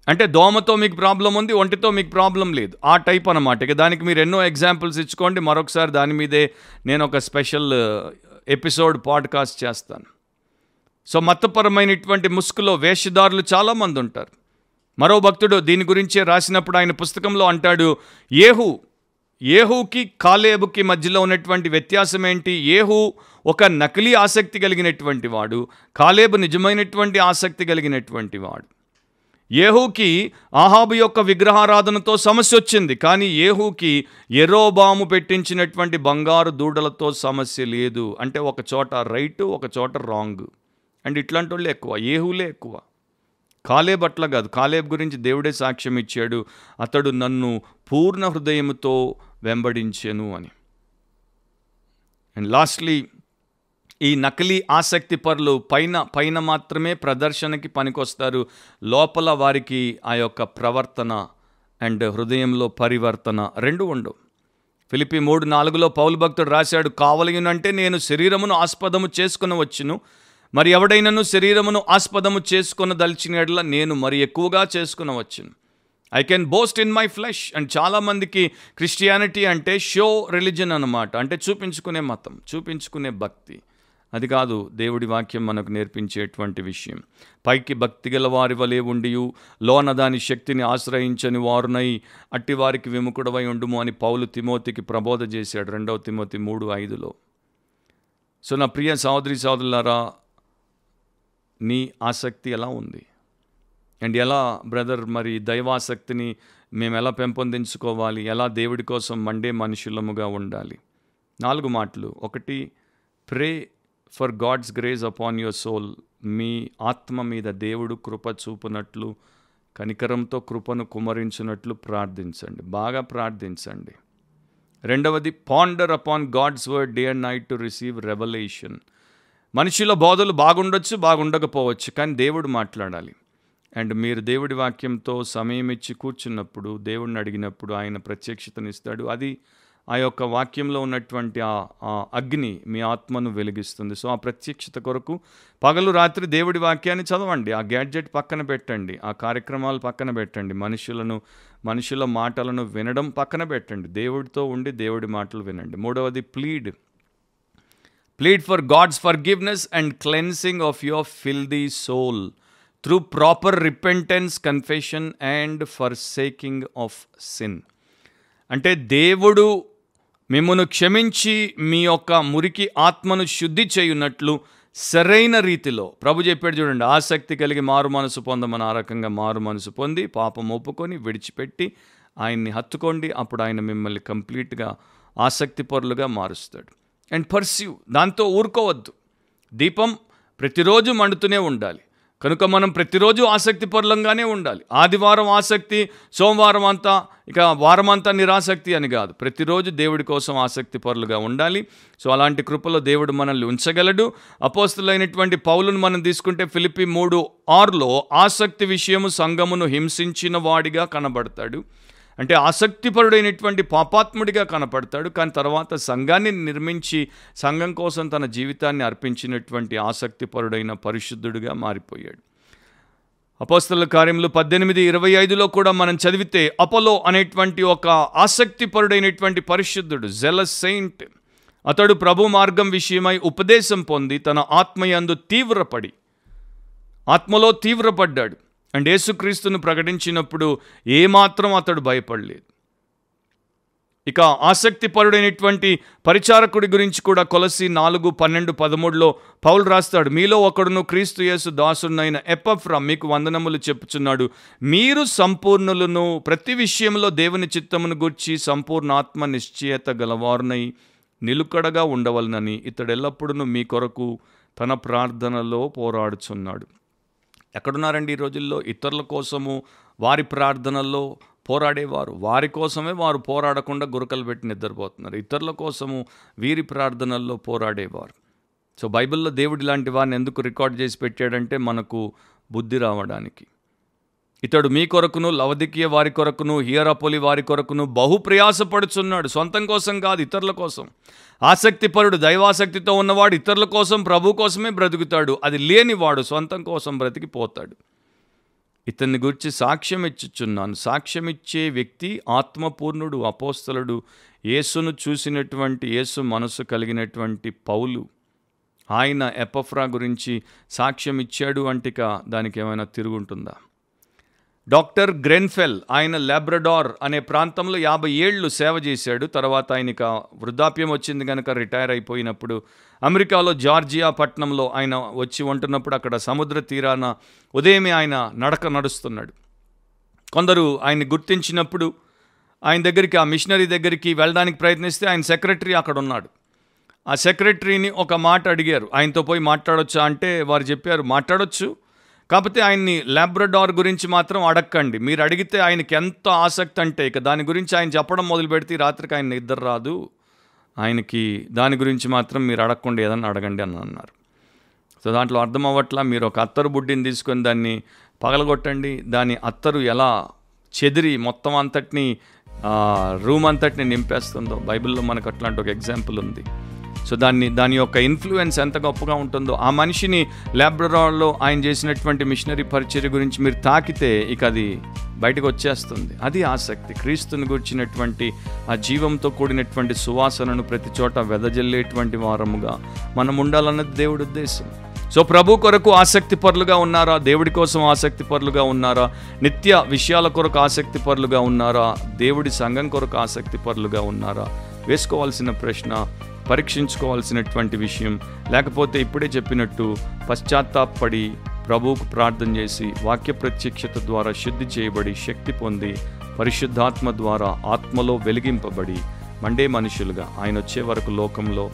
అంటే దోమతో మీకు ప్రాబ్లం ఉంది, ఒంటితో మీకు ప్రాబ్లం లేదు. ఆ టైప్ అన్నమాట. ఇక దానికి మీరు ఎన్నో ఎగ్జాంపుల్స్ ఇచ్చుకోండి. మరొకసారి దాని మీదే నేను ఒక స్పెషల్ ఎపిసోడ్ పాడ్కాస్ట్ చేస్తాను. సో మతపరమైనటువంటి ముసుగులో వేషధారులు చాలామంది ఉంటారు. మరో భక్తుడు దీని గురించే రాసినప్పుడు ఆయన పుస్తకంలో అంటాడు, ఏహూకి కాలేబుకి మధ్యలో ఉన్నటువంటి వ్యత్యాసం ఏంటి? ఏహూ ఒక నకిలీ ఆసక్తి కలిగినటువంటి వాడు, కాలేబు నిజమైనటువంటి ఆసక్తి కలిగినటువంటి వాడు. ఏహూకి ఆహాబు యొక్క విగ్రహారాధనతో సమస్య వచ్చింది, కానీ ఏహూకి యెరోబాము పెట్టించినటువంటి బంగారు దూడలతో సమస్య లేదు. అంటే ఒక చోట రైట్, ఒక చోట రాంగ్. అండ్ ఇట్లాంటి వాళ్ళు ఎక్కువ, ఏహూలే ఎక్కువ. కాలేబ్ అట్లా కాదు. కాలేబ్ గురించి దేవుడే సాక్ష్యం ఇచ్చాడు, అతడు నన్ను పూర్ణ హృదయముతో వెంబడించెను అని. అండ్ లాస్ట్లీ, ఈ నకిలీ ఆసక్తి పరులు పైన మాత్రమే ప్రదర్శనకి పనికొస్తారు, లోపల వారికి ఆ యొక్క ప్రవర్తన అండ్ హృదయంలో పరివర్తన రెండు ఉండవు. ఫిలిప్పీ 3:4 పౌలు భక్తుడు రాశాడు, కావలయునంటే నేను శరీరమును ఆస్పదము చేసుకునవచ్చును, మరి ఎవడైనను శరీరమును ఆస్పదము చేసుకొనదలిచిన యెడల నేను మరి ఎక్కువగా చేసుకునవచ్చును. I can boast in my flesh. And చాలామందికి క్రిస్టియానిటీ అంటే షో రిలీజన్ అన్నమాట. అంటే చూపించుకునే మతం, చూపించుకునే భక్తి. అది కాదు దేవుడి వాక్యం మనకు నేర్పించేటువంటి విషయం. పైకి భక్తి గల వారి వలె ఉండియు లోన దాని శక్తిని ఆశ్రయించని వారునై అట్టి వారికి విముఖుడవై ఉండుము అని పౌలు తిమోతికి ప్రబోధ చేశాడు 2 తిమోతి 3:5. సో నా ప్రియ సహోదరి సహోదరులారా, నీ ఆసక్తి ఎలా ఉంది? అండ్ ఎలా బ్రదర్ మరి దైవాసక్తిని మేము ఎలా పెంపొందించుకోవాలి? ఎలా దేవుడి కోసం మండే మనుషులముగా ఉండాలి? 4 మాటలు. 1, pray for God's grace upon your soul. మీ ఆత్మ మీద దేవుడు కృప చూపునట్లు, కనికరంతో కృపను కుమరించినట్లు ప్రార్థించండి, బాగా ప్రార్థించండి. 2, ponder upon God's word day and night to receive revelation. మనుషుల బోధలు బాగుండొచ్చు, బాగుండకపోవచ్చు, కానీ దేవుడు మాట్లాడాలి. అండ్ మీరు దేవుడి వాక్యంతో సమయం ఇచ్చి కూర్చున్నప్పుడు, దేవుడిని అడిగినప్పుడు ఆయన ప్రత్యక్షతనిస్తాడు. అది ఆ యొక్క వాక్యంలో ఉన్నటువంటి ఆ అగ్ని మీ ఆత్మను వెలిగిస్తుంది. సో ఆ ప్రత్యక్షత కొరకు పగలు రాత్రి దేవుడి వాక్యాన్ని చదవండి. ఆ గ్యాడ్జెట్ పక్కన పెట్టండి, ఆ కార్యక్రమాలు పక్కన పెట్టండి, మనుషుల మాటలను వినడం పక్కన పెట్టండి. దేవుడితో ఉండి దేవుడి మాటలు వినండి. 3, plead for God's forgiveness and cleansing of your filthy soul through proper repentance, confession and forsaking of sin. అంటే దేవుడు మిమ్మును క్షమించి మీ యొక్క మురికి ఆత్మను శుద్ధి చేయున్నట్లు సరైన రీతిలో ప్రభు చెప్పాడు చూడండి, ఆసక్తి కలిగి మారు మనసు పొందమని. ఆ రకంగా మారు మనసు పొంది పాపం ఒప్పుకొని విడిచిపెట్టి ఆయన్ని హత్తుకోండి. అప్పుడు ఆయన మిమ్మల్ని కంప్లీట్గా ఆసక్తి పరులుగా మారుస్తాడు. అండ్ పర్స్యూ, దాంతో ఊరుకోవద్దు. దీపం ప్రతిరోజు మండుతూనే ఉండాలి. కనుక మనం ప్రతిరోజు ఆసక్తి పరులంగానే ఉండాలి. ఆదివారం ఆసక్తి, సోమవారం అంతా ఇక వారమంతా నిరాసక్తి అని కాదు. ప్రతిరోజు దేవుడి కోసం ఆసక్తి పరులుగా ఉండాలి. సో అలాంటి కృపలో దేవుడు మనల్ని ఉంచగలడు. అపోస్తులైనటువంటి పౌలును మనం తీసుకుంటే ఫిలిప్పీ 3:6 ఆసక్తి విషయము సంఘమును హింసించిన వాడిగా కనబడతాడు. అంటే ఆసక్తిపరుడైనటువంటి పాపాత్ముడిగా కనపడతాడు, కానీ తర్వాత సంఘాన్ని నిర్మించి సంఘం కోసం తన జీవితాన్ని అర్పించినటువంటి ఆసక్తిపరుడైన పరిశుద్ధుడిగా మారిపోయాడు. అపోస్తలుల కార్యములు 18:25 కూడా మనం చదివితే అపోలో అనేటువంటి ఒక ఆసక్తిపరుడైనటువంటి పరిశుద్ధుడు, జెలస్ సెయింట్, అతడు ప్రభు మార్గం విషయమై ఉపదేశం పొంది తన ఆత్మయందు ఆత్మలో తీవ్రపడ్డాడు. అండ్ యేసుక్రీస్తును ప్రకటించినప్పుడు ఏమాత్రం అతడు భయపడలేదు. ఇక ఆసక్తిపరుడైనటువంటి పరిచారకుడి గురించి కూడా కొలస్సీ 4:12-13 పౌలు రాస్తాడు, మీలో ఒకడును క్రీస్తు యేసు దాసునైన ఎపఫ్రా మీకు వందనములు చెప్పుచున్నాడు. మీరు సంపూర్ణులను, ప్రతి విషయంలో దేవుని చిత్తమును గూర్చి సంపూర్ణ ఆత్మ నిశ్చయత గలవారునై నిలుకడగా ఉండవలనని ఇతడు ఎల్లప్పుడూ మీ కొరకు తన ప్రార్థనలో పోరాడుచున్నాడు. ఎక్కడున్నారండి ఈ రోజుల్లో? ఇతరుల కోసము వారి ప్రార్థనల్లో పోరాడేవారు. వారి కోసమే వారు పోరాడకుండా గురకలు పెట్టి నిద్రపోతున్నారు. ఇతరుల కోసము వీరి ప్రార్థనల్లో పోరాడేవారు. సో బైబిల్లో దేవుడు ఇలాంటి వారిని ఎందుకు రికార్డ్ చేసి పెట్టాడంటే మనకు బుద్ధి రావడానికి. ఇతడు మీ కొరకును, లవదికీయ వారి కొరకును, హియరాపోలి వారి కొరకును బహు ప్రయాసపడుచున్నాడు. సొంతం కోసం కాదు, ఇతరుల కోసం. ఆసక్తిపరుడు, దైవాసక్తితో ఉన్నవాడు ఇతరుల కోసం, ప్రభు కోసమే బ్రతుకుతాడు. అది లేనివాడు సొంతం కోసం బ్రతికిపోతాడు. ఇతన్ని గురించి సాక్ష్యం ఇచ్చుచున్నాను. సాక్ష్యం ఇచ్చే వ్యక్తి ఆత్మపూర్ణుడు, అపోస్తలుడు, యేసును చూసినటువంటి, యేసు మనసు కలిగినటువంటి పౌలు. ఆయన ఎపఫ్రా గురించి సాక్ష్యం ఇచ్చాడు అంటే దానికి ఏమైనా తిరుగుంటుందా? డాక్టర్ గ్రెన్ఫెల్, ఆయన లాబ్రడార్ అనే ప్రాంతంలో 50 ఏళ్ళు సేవ చేశాడు. తర్వాత ఆయనక వృద్ధాప్యం వచ్చింది కనుక రిటైర్ అయిపోయినప్పుడు అమెరికాలో జార్జియా పట్టణంలో ఆయన వచ్చి ఉంటున్నప్పుడు అక్కడ సముద్ర తీరాన ఉదయమే ఆయన నడుస్తున్నాడు. కొందరు ఆయన్ని గుర్తించినప్పుడు ఆయన దగ్గరికి, ఆ మిషనరీ దగ్గరికి వెళ్ళడానికి ప్రయత్నిస్తే ఆయన సెక్రటరీ అక్కడ ఉన్నాడు. ఆ సెక్రటరీని ఒక మాట అడిగారు, ఆయనతో పోయి మాట్లాడొచ్చా అంటే వారు చెప్పారు మాట్లాడొచ్చు, కాకపోతే ఆయన్ని లాబ్రడార్ గురించి మాత్రం అడగండి. మీరు అడిగితే ఆయనకి ఎంత ఆసక్తి అంటే ఇక దాని గురించి ఆయన చెప్పడం మొదలు పెడితే రాత్రికి ఆయన నిద్ర రాదు, ఆయనకి దాని గురించి మాత్రం మీరు అడగకుండా ఏదన్నా అడగండి అని అన్నారు. సో దాంట్లో అర్థం అవ్వట్లా, మీరు ఒక అత్తరు బుడ్డిని తీసుకొని దాన్ని పగలగొట్టండి, దాని అత్తరు ఎలా చెదిరి మొత్తం అంతటిని రూమ్ అంతటిని నింపేస్తుందో. బైబిల్లో మనకు అట్లాంటి ఒక ఎగ్జాంపుల్ ఉంది. సో దాని యొక్క ఇన్ఫ్లుయెన్స్ ఎంత గొప్పగా ఉంటుందో. ఆ మనిషిని లాబ్రడార్లో ఆయన చేసినటువంటి మిషనరీ పరిచర్య గురించి మీరు తాకితే ఇక అది బయటకు వచ్చేస్తుంది. అది ఆసక్తి. క్రీస్తుని గురించినటువంటి ఆ జీవంతో కూడినటువంటి సువాసనను ప్రతి చోట వెదజల్లేటువంటి వారముగా మనం ఉండాలన్నది దేవుడి ఉద్దేశం. సో ప్రభు కొరకు ఆసక్తిపరులుగా ఉన్నారా? దేవుడి కోసం ఆసక్తిపరులుగా ఉన్నారా? నిత్య విషయాల కొరకు ఆసక్తిపరులుగా ఉన్నారా? దేవుడి సంఘం కొరకు ఆసక్తిపరులుగా ఉన్నారా? వేసుకోవాల్సిన ప్రశ్న, పరీక్షించుకోవాల్సినటువంటి విషయం. లేకపోతే ఇప్పుడే చెప్పినట్టు పశ్చాత్తాపడి ప్రభువుకు ప్రార్థన చేసి వాక్య ప్రత్యక్షత ద్వారా శుద్ధి చేయబడి శక్తి పొంది పరిశుద్ధాత్మ ద్వారా ఆత్మలో వెలిగింపబడి మండే మనుషులుగా ఆయన వచ్చే వరకు లోకంలో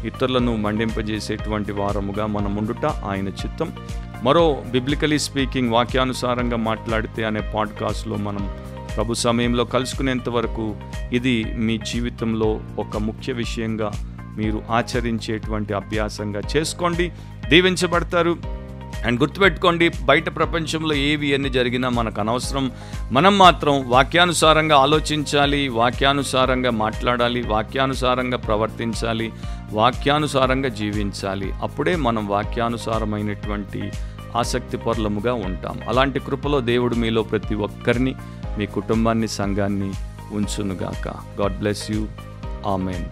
ఇతరులను మండింపజేసేటువంటి వారముగా మనం ఉండుట ఆయన చిత్తం. మరో బిబ్లికలీ స్పీకింగ్, వాక్యానుసారంగా మాట్లాడితే అనే పాడ్కాస్ట్లో మనం ప్రభు సమయంలో కలుసుకునేంత వరకు ఇది మీ జీవితంలో ఒక ముఖ్య విషయంగా మీరు ఆచరించేటువంటి అభ్యాసంగా చేసుకోండి. దీవించబడతారు. అండ్ గుర్తుపెట్టుకోండి, బయట ప్రపంచంలో ఏవి ఎన్ని జరిగినా మనకు అనవసరం. మనం మాత్రం వాక్యానుసారంగా ఆలోచించాలి, వాక్యానుసారంగా మాట్లాడాలి, వాక్యానుసారంగా ప్రవర్తించాలి, వాక్యానుసారంగా జీవించాలి. అప్పుడే మనం వాక్యానుసారమైనటువంటి ఆసక్తిపరులముగా ఉంటాం. అలాంటి కృపలో దేవుడు మీలో ప్రతి ఒక్కరిని, మీ కుటుంబాన్ని, సంఘాన్ని ఉంచునుగాక. God bless you. ఆమెన్.